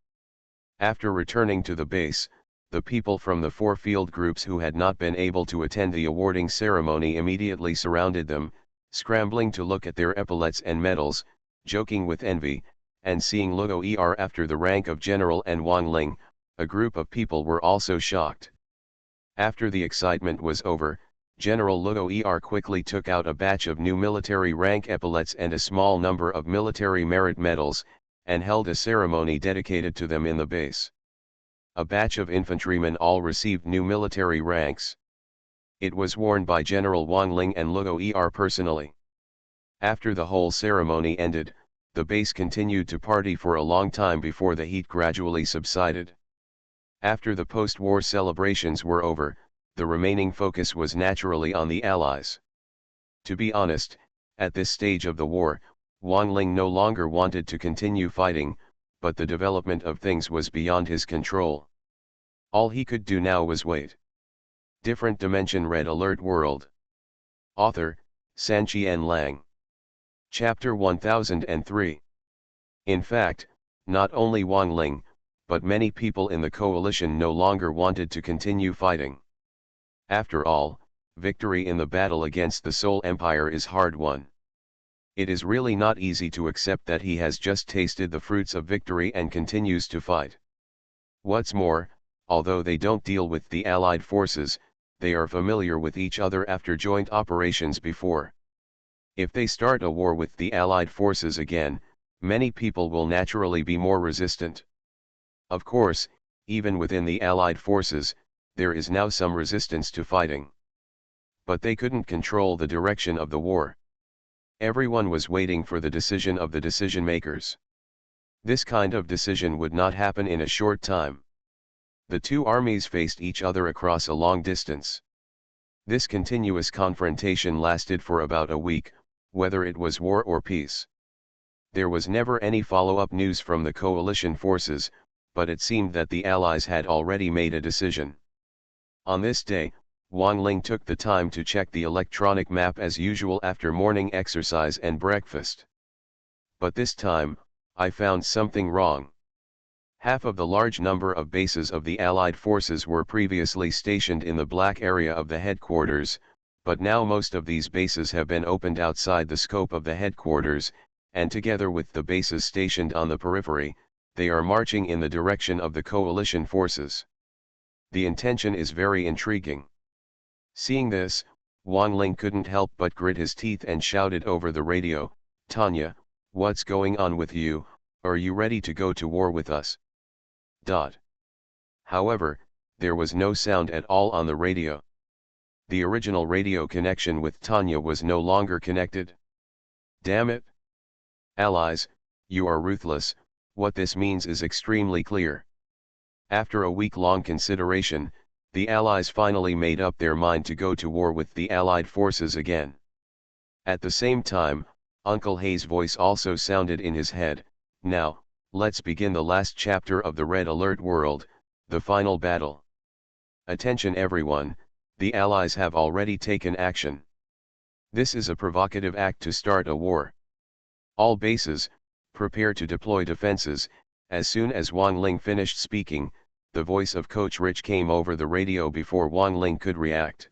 After returning to the base, the people from the 4 field groups who had not been able to attend the awarding ceremony immediately surrounded them, scrambling to look at their epaulets and medals, joking with envy, and seeing Luo after the rank of general and Wang Ling, a group of people were also shocked. After the excitement was over, General Luo quickly took out a batch of new military rank epaulets and a small number of military merit medals, and held a ceremony dedicated to them in the base. A batch of infantrymen all received new military ranks. It was worn by General Wang Ling and Luo personally. After the whole ceremony ended, the base continued to party for a long time before the heat gradually subsided. After the post-war celebrations were over, the remaining focus was naturally on the Allies. To be honest, at this stage of the war, Wang Ling no longer wanted to continue fighting, but the development of things was beyond his control. All he could do now was wait. Different Dimension Red Alert World. Author, Sanqian Lang. Chapter 1003. In fact, not only Wang Ling, but many people in the coalition no longer wanted to continue fighting. After all, victory in the battle against the Soul Empire is hard won. It is really not easy to accept that he has just tasted the fruits of victory and continues to fight. What's more, although they don't deal with the Allied forces, they are familiar with each other after joint operations before. If they start a war with the Allied forces again, many people will naturally be more resistant. Of course, even within the Allied forces, there is now some resistance to fighting. But they couldn't control the direction of the war. Everyone was waiting for the decision of the decision makers. This kind of decision would not happen in a short time. The 2 armies faced each other across a long distance. This continuous confrontation lasted for about a week, whether it was war or peace. There was never any follow-up news from the coalition forces, but it seemed that the Allies had already made a decision. On this day, Wang Ling took the time to check the electronic map as usual after morning exercise and breakfast. But this time, I found something wrong. Half of the large number of bases of the Allied forces were previously stationed in the black area of the headquarters, but now most of these bases have been opened outside the scope of the headquarters, and together with the bases stationed on the periphery, they are marching in the direction of the coalition forces. The intention is very intriguing. Seeing this, Wang Ling couldn't help but grit his teeth and shouted over the radio, "Tanya, what's going on with you? Are you ready to go to war with us?" However, there was no sound at all on the radio. The original radio connection with Tanya was no longer connected. Damn it! Allies, you are ruthless. What this means is extremely clear. After a week-long consideration, the Allies finally made up their mind to go to war with the Allied forces again. At the same time, Uncle Hay's voice also sounded in his head, "Now, let's begin the last chapter of the Red Alert World, the final battle. Attention everyone, the Allies have already taken action. This is a provocative act to start a war. All bases, prepare to deploy defenses." As soon as Wang Ling finished speaking, the voice of PoortoRich came over the radio before Wang Ling could react.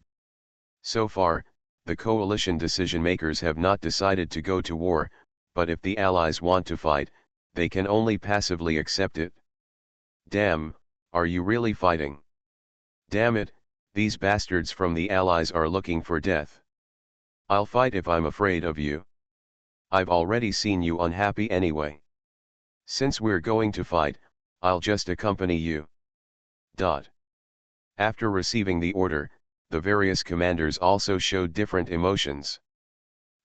So far, the coalition decision-makers have not decided to go to war, but if the Allies want to fight, they can only passively accept it. Damn, Are you really fighting? Damn it, these bastards from the Allies are looking for death. I'll fight if I'm afraid of you. I've already seen you unhappy anyway. Since we're going to fight, I'll just accompany you. Dot. After receiving the order, the various commanders also showed different emotions.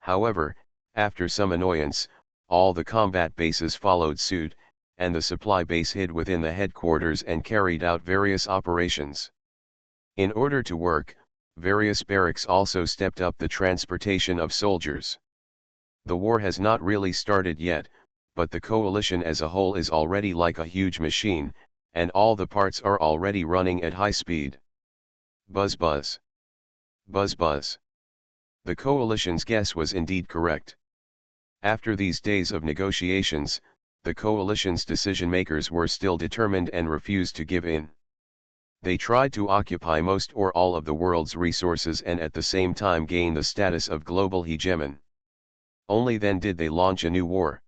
However, after some annoyance, all the combat bases followed suit, and the supply base hid within the headquarters and carried out various operations. In order to work, various barracks also stepped up the transportation of soldiers. The war has not really started yet, but the coalition as a whole is already like a huge machine, and all the parts are already running at high speed. Buzz buzz. Buzz buzz. The coalition's guess was indeed correct. After these days of negotiations, the coalition's decision-makers were still determined and refused to give in. They tried to occupy most or all of the world's resources and at the same time gain the status of global hegemon. Only then did they launch a new war.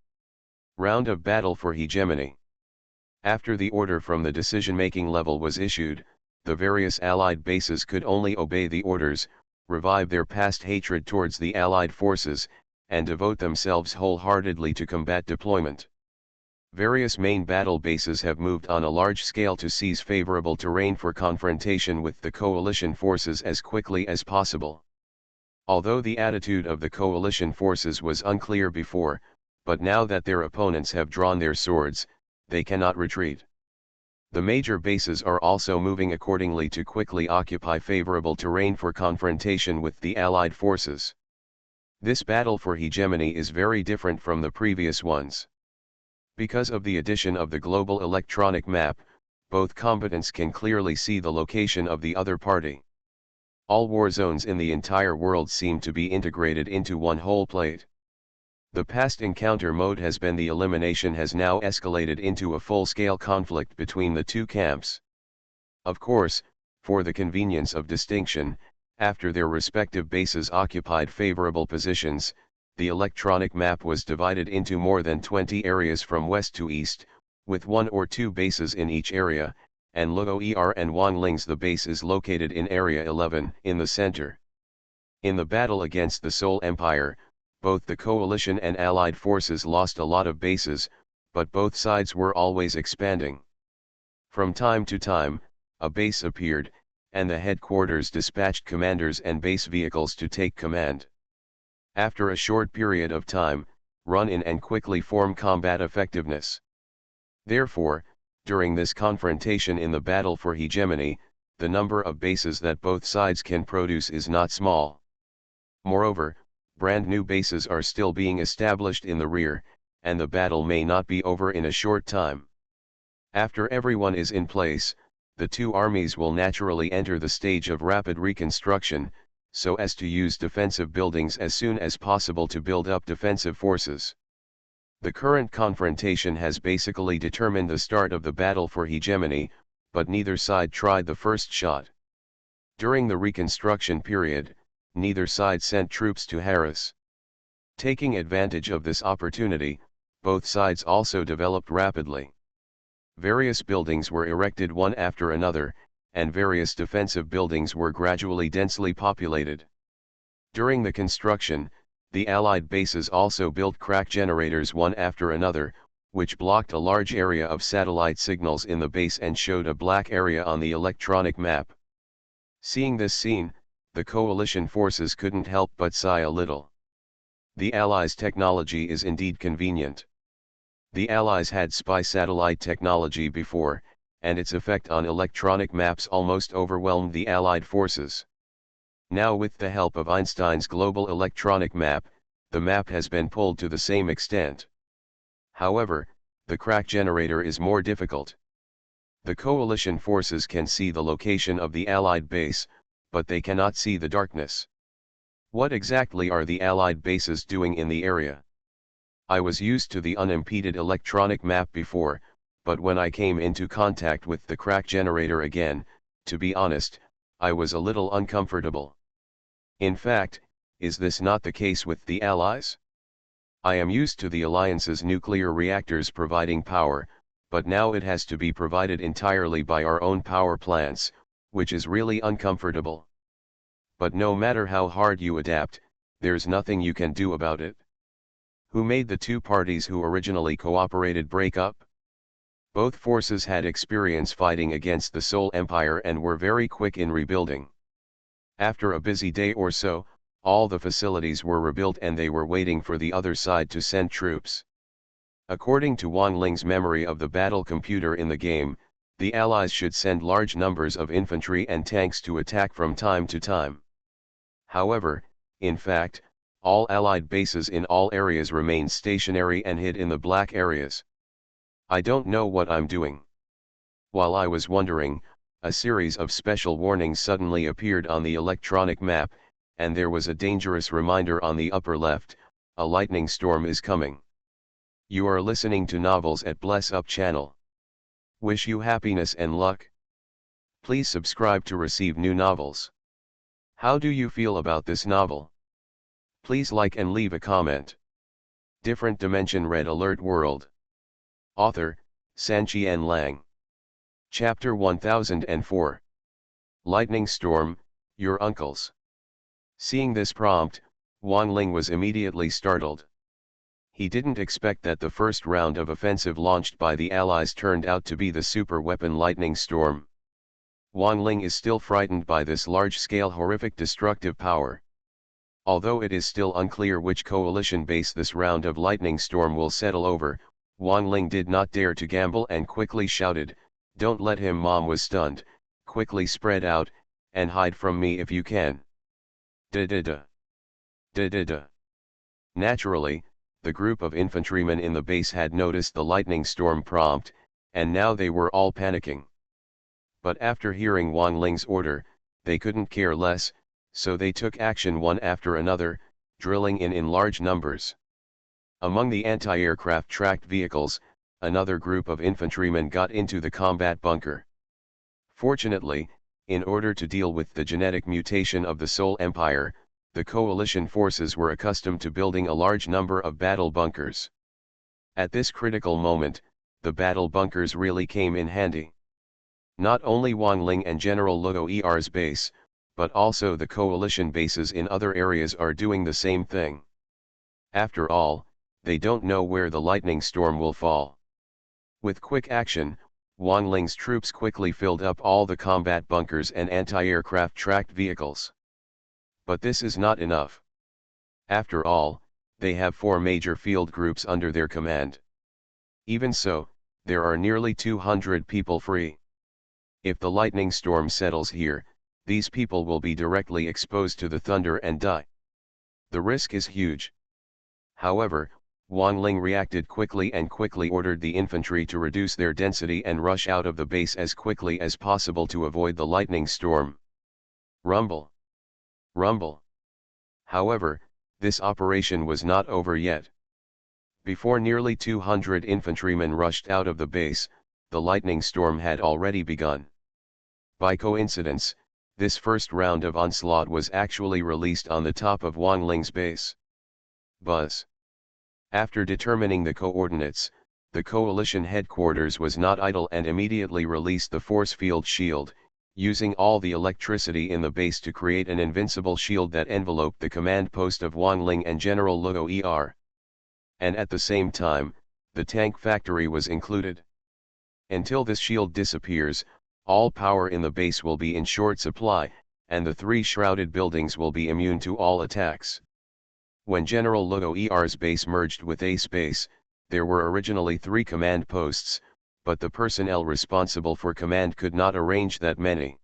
Round of battle for hegemony. After the order from the decision-making level was issued, the various Allied bases could only obey the orders, revive their past hatred towards the Allied forces, and devote themselves wholeheartedly to combat deployment. Various main battle bases have moved on a large scale to seize favorable terrain for confrontation with the coalition forces as quickly as possible. Although the attitude of the coalition forces was unclear before, but now that their opponents have drawn their swords, they cannot retreat. The major bases are also moving accordingly to quickly occupy favorable terrain for confrontation with the Allied forces. This battle for hegemony is very different from the previous ones. Because of the addition of the global electronic map, both combatants can clearly see the location of the other party. All war zones in the entire world seem to be integrated into one whole plate. The past encounter mode has been the elimination has now escalated into a full-scale conflict between the two camps. Of course, for the convenience of distinction, after their respective bases occupied favorable positions, the electronic map was divided into more than 20 areas from west to east, with 1 or 2 bases in each area, and Luo'er and Wanling's the base is located in Area 11 in the center. In the battle against the Seoul Empire, both the coalition and allied forces lost a lot of bases, but both sides were always expanding. From time to time, a base appeared, and the headquarters dispatched commanders and base vehicles to take command. After a short period of time, run in and quickly form combat effectiveness. Therefore, during this confrontation in the battle for hegemony, the number of bases that both sides can produce is not small. Moreover, brand new bases are still being established in the rear, and the battle may not be over in a short time. After everyone is in place, the two armies will naturally enter the stage of rapid reconstruction, so as to use defensive buildings as soon as possible to build up defensive forces. The current confrontation has basically determined the start of the battle for hegemony, but neither side tried the first shot. During the reconstruction period, neither side sent troops to harass. Taking advantage of this opportunity, both sides also developed rapidly. Various buildings were erected one after another, and various defensive buildings were gradually densely populated. During the construction, the Allied bases also built crack generators one after another, which blocked a large area of satellite signals in the base and showed a black area on the electronic map. Seeing this scene, the coalition forces couldn't help but sigh a little. The Allies' technology is indeed convenient. The Allies had spy satellite technology before, and its effect on electronic maps almost overwhelmed the Allied forces. Now with the help of Einstein's global electronic map, the map has been pulled to the same extent. However, the crack generator is more difficult. The coalition forces can see the location of the Allied base, but they cannot see the darkness. What exactly are the Allied bases doing in the area? I was used to the unimpeded electronic map before, but when I came into contact with the crack generator again, to be honest, I was a little uncomfortable. In fact, is this not the case with the Allies? I am used to the Alliance's nuclear reactors providing power, but now it has to be provided entirely by our own power plants, which is really uncomfortable. But no matter how hard you adapt, there's nothing you can do about it. Who made the two parties who originally cooperated break up? Both forces had experience fighting against the Sol Empire and were very quick in rebuilding. After a busy day or so, all the facilities were rebuilt and they were waiting for the other side to send troops. According to Wang Ling's memory of the battle computer in the game, the Allies should send large numbers of infantry and tanks to attack from time to time. However, in fact, all Allied bases in all areas remained stationary and hid in the black areas. I don't know what I'm doing. While I was wondering, a series of special warnings suddenly appeared on the electronic map, and there was a dangerous reminder on the upper left: a lightning storm is coming. You are listening to Novels at Bless Up channel. Wish you happiness and luck. Please subscribe to receive new novels. How do you feel about this novel? Please like and leave a comment. Different Dimension Red Alert World. Author, Sanqian Lang. Chapter 1004. Lightning Storm, Your Uncles. Seeing this prompt, Wang Ling was immediately startled. He didn't expect that the first round of offensive launched by the Allies turned out to be the super weapon Lightning Storm. Wang Ling is still frightened by this large-scale horrific destructive power. Although it is still unclear which coalition base this round of Lightning Storm will settle over, Wang Ling did not dare to gamble and quickly shouted, "Don't let him." Mom was stunned. "Quickly spread out, and hide from me if you can." Da-da-da. Da-da-da. Naturally, the group of infantrymen in the base had noticed the lightning storm prompt, and now they were all panicking. But after hearing Wang Ling's order, they couldn't care less, so they took action one after another, drilling in large numbers. Among the anti-aircraft tracked vehicles, another group of infantrymen got into the combat bunker. Fortunately, in order to deal with the genetic mutation of the Sol Empire, the coalition forces were accustomed to building a large number of battle bunkers. At this critical moment, the battle bunkers really came in handy. Not only Wang Ling and General Luo Er's base, but also the coalition bases in other areas are doing the same thing. After all, they don't know where the lightning storm will fall. With quick action, Wang Ling's troops quickly filled up all the combat bunkers and anti-aircraft tracked vehicles. But this is not enough. After all, they have 4 major field groups under their command. Even so, there are nearly 200 people free. If the lightning storm settles here, these people will be directly exposed to the thunder and die. The risk is huge. However, Wang Ling reacted quickly and quickly ordered the infantry to reduce their density and rush out of the base as quickly as possible to avoid the lightning storm. Rumble. Rumble. However, this operation was not over yet. Before nearly 200 infantrymen rushed out of the base, the lightning storm had already begun. By coincidence, this first round of onslaught was actually released on the top of Wang Ling's base. Buzz. After determining the coordinates, the coalition headquarters was not idle and immediately released the force field shield, using all the electricity in the base to create an invincible shield that enveloped the command post of Wang Ling and General Luo Er. And at the same time, the tank factory was included. Until this shield disappears, all power in the base will be in short supply, and the 3 shrouded buildings will be immune to all attacks. When General Luo Er's base merged with Ace Base, there were originally 3 command posts, but the personnel responsible for command could not arrange that many.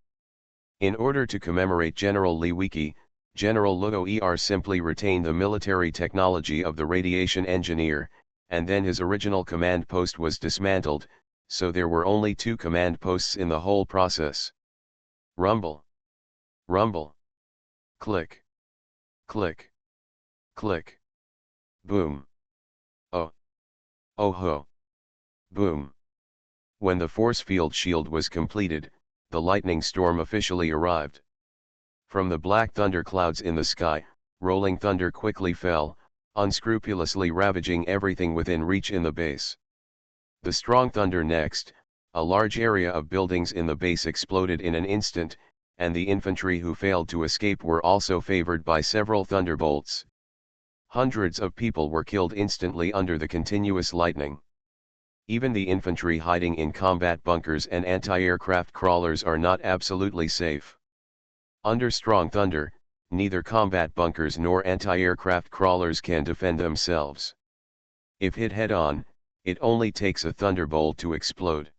In order to commemorate General Li Wiki, General Luo Er simply retained the military technology of the radiation engineer, and then his original command post was dismantled, so there were only 2 command posts in the whole process. Rumble. Rumble. Click. Click. Click. Boom. Oh. Oh ho. Boom. When the force field shield was completed, the lightning storm officially arrived. From the black thunder clouds in the sky, rolling thunder quickly fell, unscrupulously ravaging everything within reach in the base. The strong thunder next, a large area of buildings in the base exploded in an instant, and the infantry who failed to escape were also favored by several thunderbolts. Hundreds of people were killed instantly under the continuous lightning. Even the infantry hiding in combat bunkers and anti-aircraft crawlers are not absolutely safe. Under strong thunder, neither combat bunkers nor anti-aircraft crawlers can defend themselves. If hit head-on, it only takes a thunderbolt to explode.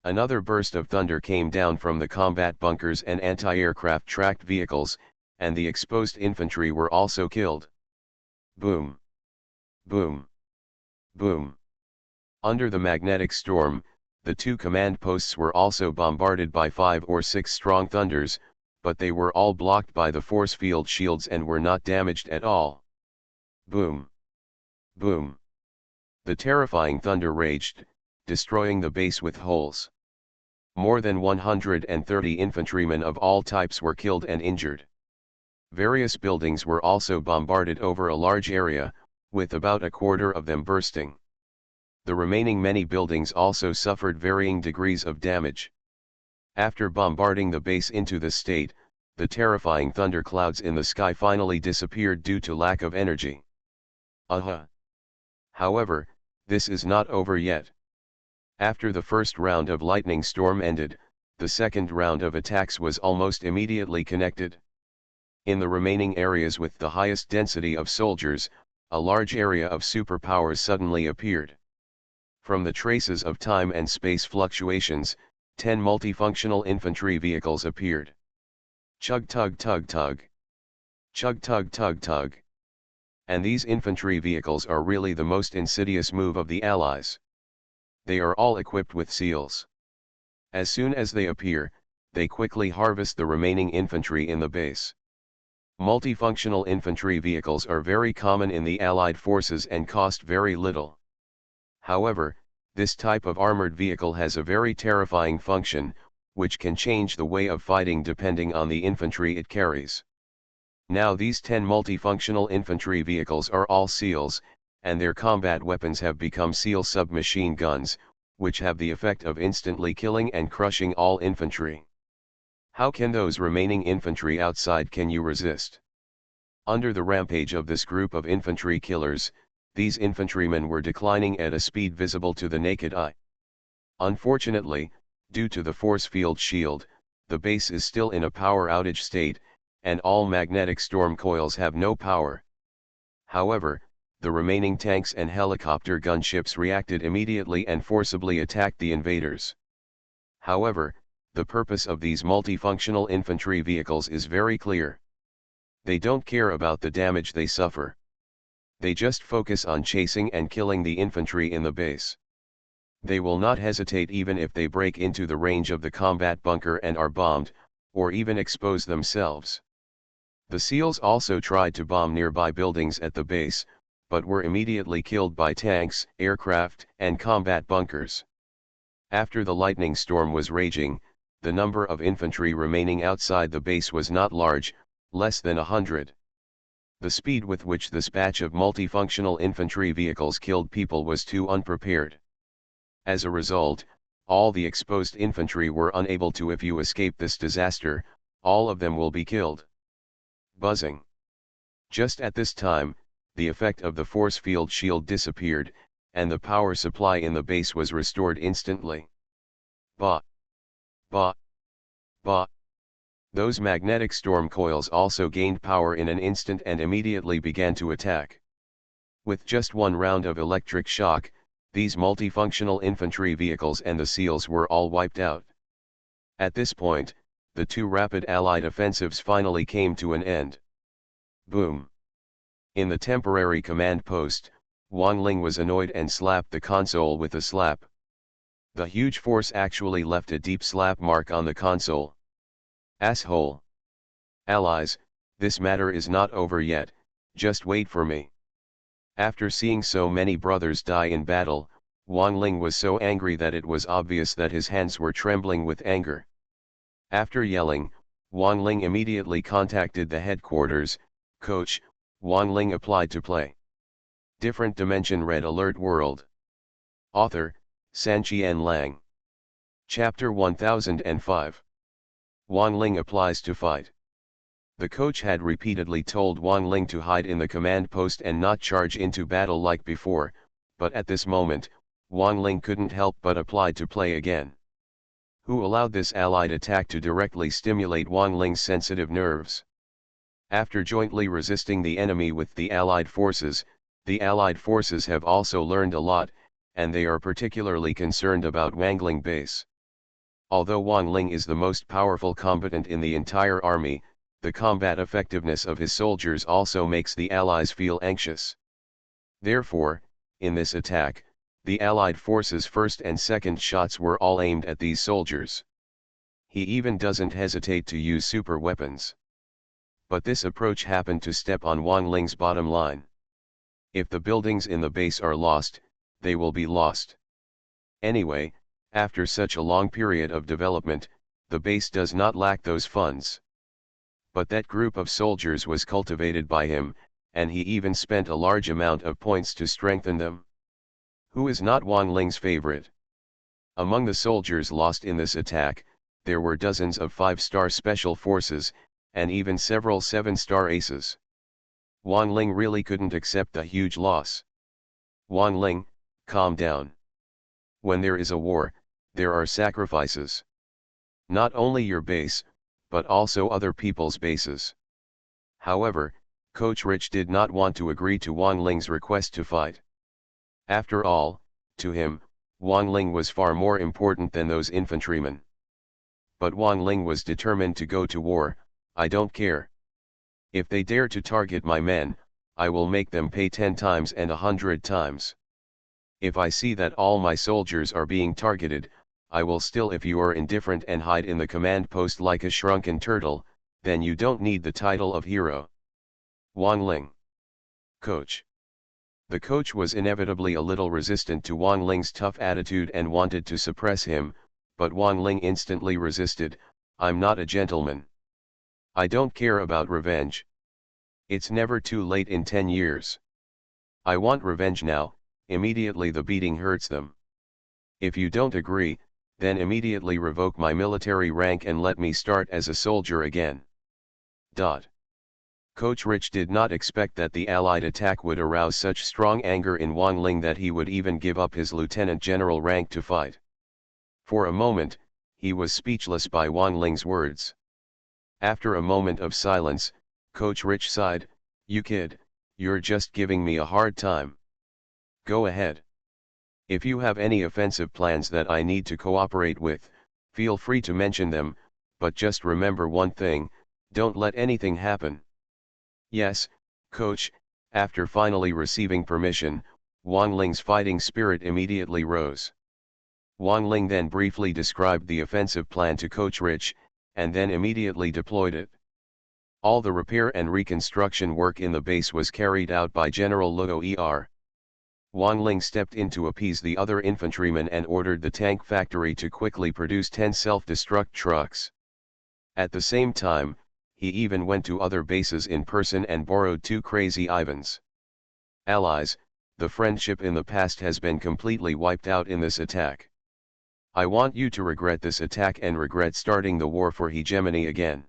Another burst of thunder came down from the combat bunkers and anti-aircraft tracked vehicles, and the exposed infantry were also killed. Boom! Boom! Boom! Under the magnetic storm, the two command posts were also bombarded by 5 or 6 strong thunders, but they were all blocked by the force field shields and were not damaged at all. Boom! Boom! The terrifying thunder raged, destroying the base with holes. More than 130 infantrymen of all types were killed and injured. Various buildings were also bombarded over a large area, with about a quarter of them bursting. The remaining many buildings also suffered varying degrees of damage. After bombarding the base into the state, the terrifying thunderclouds in the sky finally disappeared due to lack of energy. However, this is not over yet. After the first round of lightning storm ended, the second round of attacks was almost immediately connected. In the remaining areas with the highest density of soldiers, a large area of superpowers suddenly appeared. From the traces of time and space fluctuations, 10 multifunctional infantry vehicles appeared. Chug tug tug tug. Chug tug tug tug. And these infantry vehicles are really the most insidious move of the Allies. They are all equipped with seals. As soon as they appear, they quickly harvest the remaining infantry in the base. Multifunctional infantry vehicles are very common in the Allied forces and cost very little. However, this type of armored vehicle has a very terrifying function, which can change the way of fighting depending on the infantry it carries. Now these 10 multifunctional infantry vehicles are all SEALs, and their combat weapons have become SEAL submachine guns, which have the effect of instantly killing and crushing all infantry. How can those remaining infantry outside can you resist? Under the rampage of this group of infantry killers, these infantrymen were declining at a speed visible to the naked eye. Unfortunately, due to the force field shield, the base is still in a power outage state, and all magnetic storm coils have no power. However, the remaining tanks and helicopter gunships reacted immediately and forcibly attacked the invaders. However, the purpose of these multifunctional infantry vehicles is very clear. They don't care about the damage they suffer. They just focus on chasing and killing the infantry in the base. They will not hesitate even if they break into the range of the combat bunker and are bombed, or even expose themselves. The SEALs also tried to bomb nearby buildings at the base, but were immediately killed by tanks, aircraft, and combat bunkers. After the lightning storm was raging, the number of infantry remaining outside the base was not large, less than 100. The speed with which this batch of multifunctional infantry vehicles killed people was too unprepared. As a result, all the exposed infantry were unable to. If you escape this disaster, all of them will be killed. Buzzing. Just at this time, the effect of the force field shield disappeared, and the power supply in the base was restored instantly. Bah! Bah! Bah! Those magnetic storm coils also gained power in an instant and immediately began to attack. With just one round of electric shock, these multifunctional infantry vehicles and the SEALs were all wiped out. At this point, the two rapid Allied offensives finally came to an end. Boom! In the temporary command post, Wang Ling was annoyed and slapped the console with a slap. The huge force actually left a deep slap mark on the console. Asshole! Allies, this matter is not over yet, just wait for me. After seeing so many brothers die in battle, Wang Ling was so angry that it was obvious that his hands were trembling with anger. After yelling, Wang Ling immediately contacted the headquarters. Coach, Wang Ling applied to play. Different Dimension Red Alert World. Author, Sanqian Lang. Chapter 1005. Wang Ling applies to fight. The coach had repeatedly told Wang Ling to hide in the command post and not charge into battle like before, but at this moment, Wang Ling couldn't help but apply to play again. Who allowed this allied attack to directly stimulate Wang Ling's sensitive nerves? After jointly resisting the enemy with the Allied forces have also learned a lot, and they are particularly concerned about Wang Ling base. Although Wang Ling is the most powerful combatant in the entire army, the combat effectiveness of his soldiers also makes the Allies feel anxious. Therefore, in this attack, the Allied forces' first and second shots were all aimed at these soldiers. He even doesn't hesitate to use super weapons. But this approach happened to step on Wang Ling's bottom line. If the buildings in the base are lost, they will be lost. Anyway, after such a long period of development, the base does not lack those funds. But that group of soldiers was cultivated by him, and he even spent a large amount of points to strengthen them. Who is not Wang Ling's favorite? Among the soldiers lost in this attack, there were dozens of 5-star special forces, and even several 7-star aces. Wang Ling really couldn't accept the huge loss. Wang Ling, calm down. When there is a war, there are sacrifices. Not only your base, but also other people's bases. However, PoortoRich did not want to agree to Wang Ling's request to fight. After all, to him, Wang Ling was far more important than those infantrymen. But Wang Ling was determined to go to war. I don't care. If they dare to target my men, I will make them pay 10 times and 100 times. If I see that all my soldiers are being targeted, I will still. If you are indifferent and hide in the command post like a shrunken turtle, then you don't need the title of hero. Wang Ling. Coach. The coach was inevitably a little resistant to Wang Ling's tough attitude and wanted to suppress him, but Wang Ling instantly resisted. I'm not a gentleman. I don't care about revenge. It's never too late in 10 years. I want revenge now. Immediately the beating hurts them. If you don't agree, then immediately revoke my military rank and let me start as a soldier again. PoortoRich did not expect that the Allied attack would arouse such strong anger in Wang Ling that he would even give up his lieutenant general rank to fight. For a moment, he was speechless by Wang Ling's words. After a moment of silence, PoortoRich sighed, "You kid, you're just giving me a hard time. Go ahead. If you have any offensive plans that I need to cooperate with, feel free to mention them, but just remember one thing, don't let anything happen." Yes, coach. After finally receiving permission, Wang Ling's fighting spirit immediately rose. Wang Ling then briefly described the offensive plan to PoortoRich, and then immediately deployed it. All the repair and reconstruction work in the base was carried out by General Luo. Wang Ling stepped in to appease the other infantrymen and ordered the tank factory to quickly produce 10 self-destruct trucks. At the same time, he even went to other bases in person and borrowed 2 crazy Ivans. Allies, the friendship in the past has been completely wiped out in this attack. I want you to regret this attack and regret starting the war for hegemony again.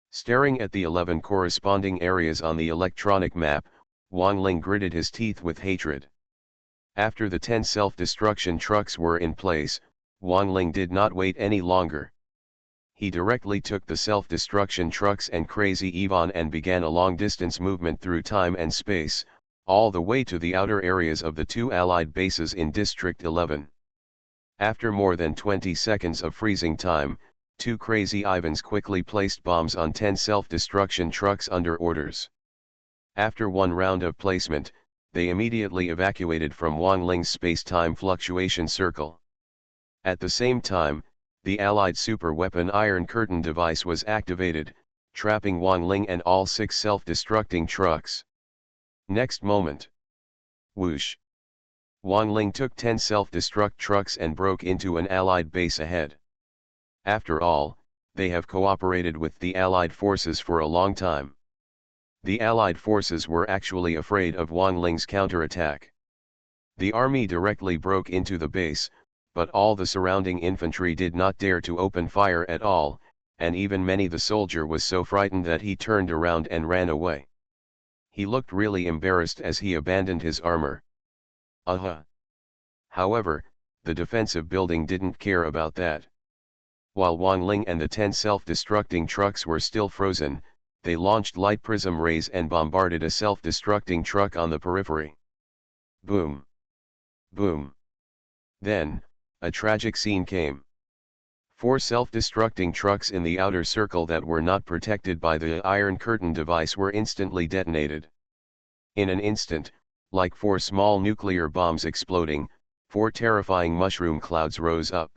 Staring at the 11 corresponding areas on the electronic map, Wang Ling gritted his teeth with hatred. After the 10 self-destruction trucks were in place, Wang Ling did not wait any longer. He directly took the self-destruction trucks and Crazy Ivan and began a long-distance movement through time and space, all the way to the outer areas of the 2 Allied bases in District 11. After more than 20 seconds of freezing time, 2 Crazy Ivans quickly placed bombs on 10 self-destruction trucks under orders. After one round of placement, they immediately evacuated from Wang Ling's space-time fluctuation circle. At the same time, the Allied super-weapon Iron Curtain device was activated, trapping Wang Ling and all 6 self-destructing trucks. Next moment. Whoosh! Wang Ling took 10 self-destruct trucks and broke into an Allied base ahead. After all, they have cooperated with the Allied forces for a long time. The Allied forces were actually afraid of Wang Ling's counterattack. The army directly broke into the base, but all the surrounding infantry did not dare to open fire at all, and even many the soldier was so frightened that he turned around and ran away. He looked really embarrassed as he abandoned his armor. However, the defensive building didn't care about that. While Wang Ling and the 10 self-destructing trucks were still frozen, they launched light prism rays and bombarded a self-destructing truck on the periphery. Boom! Boom! Then, a tragic scene came. 4 self-destructing trucks in the outer circle that were not protected by the Iron Curtain device were instantly detonated. In an instant, like 4 small nuclear bombs exploding, 4 terrifying mushroom clouds rose up.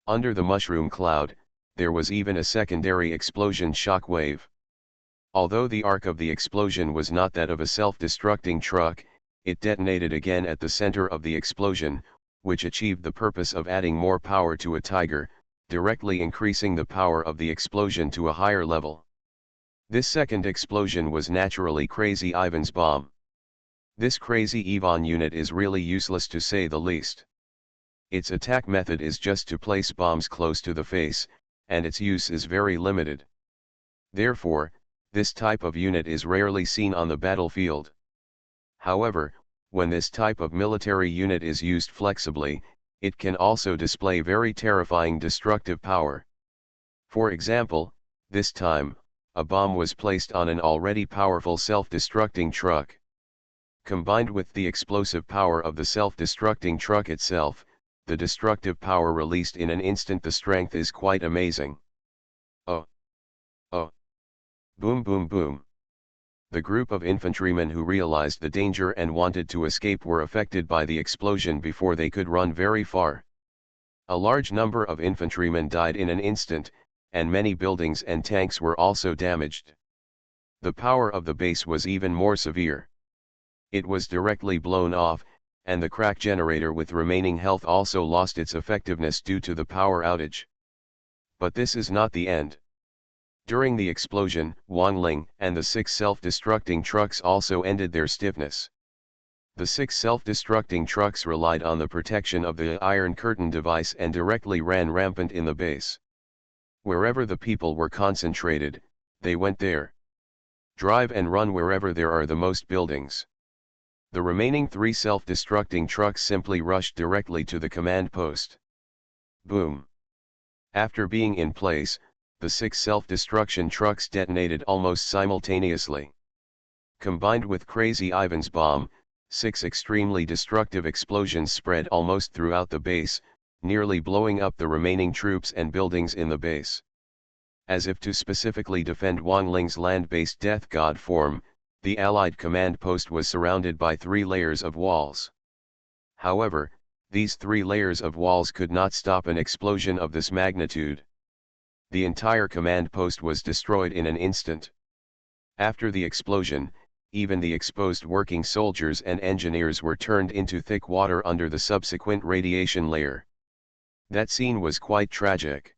Under the mushroom cloud, there was even a secondary explosion shock wave. Although the arc of the explosion was not that of a self-destructing truck, it detonated again at the center of the explosion, which achieved the purpose of adding more power to a Tiger, directly increasing the power of the explosion to a higher level. This second explosion was naturally Crazy Ivan's bomb. This Crazy Ivan unit is really useless to say the least. Its attack method is just to place bombs close to the face, and its use is very limited. Therefore, this type of unit is rarely seen on the battlefield. However, when this type of military unit is used flexibly, it can also display very terrifying destructive power. For example, this time, a bomb was placed on an already powerful self-destructing truck. Combined with the explosive power of the self-destructing truck itself, the destructive power released in an instant, the strength is quite amazing. Oh! Oh! Boom boom boom! The group of infantrymen who realized the danger and wanted to escape were affected by the explosion before they could run very far. A large number of infantrymen died in an instant, and many buildings and tanks were also damaged. The power of the base was even more severe. It was directly blown off, and the crack generator with remaining health also lost its effectiveness due to the power outage. But this is not the end. During the explosion, Wang Ling and the 6 self-destructing trucks also ended their stiffness. The 6 self-destructing trucks relied on the protection of the Iron Curtain device and directly ran rampant in the base. Wherever the people were concentrated, they went there. Drive and run wherever there are the most buildings. The remaining 3 self-destructing trucks simply rushed directly to the command post. Boom! After being in place, the 6 self-destruction trucks detonated almost simultaneously. Combined with Crazy Ivan's bomb, 6 extremely destructive explosions spread almost throughout the base, nearly blowing up the remaining troops and buildings in the base. As if to specifically defend Wang Ling's land-based death god form, the Allied command post was surrounded by 3 layers of walls. However, these 3 layers of walls could not stop an explosion of this magnitude. The entire command post was destroyed in an instant. After the explosion, even the exposed working soldiers and engineers were turned into thick water under the subsequent radiation layer. That scene was quite tragic.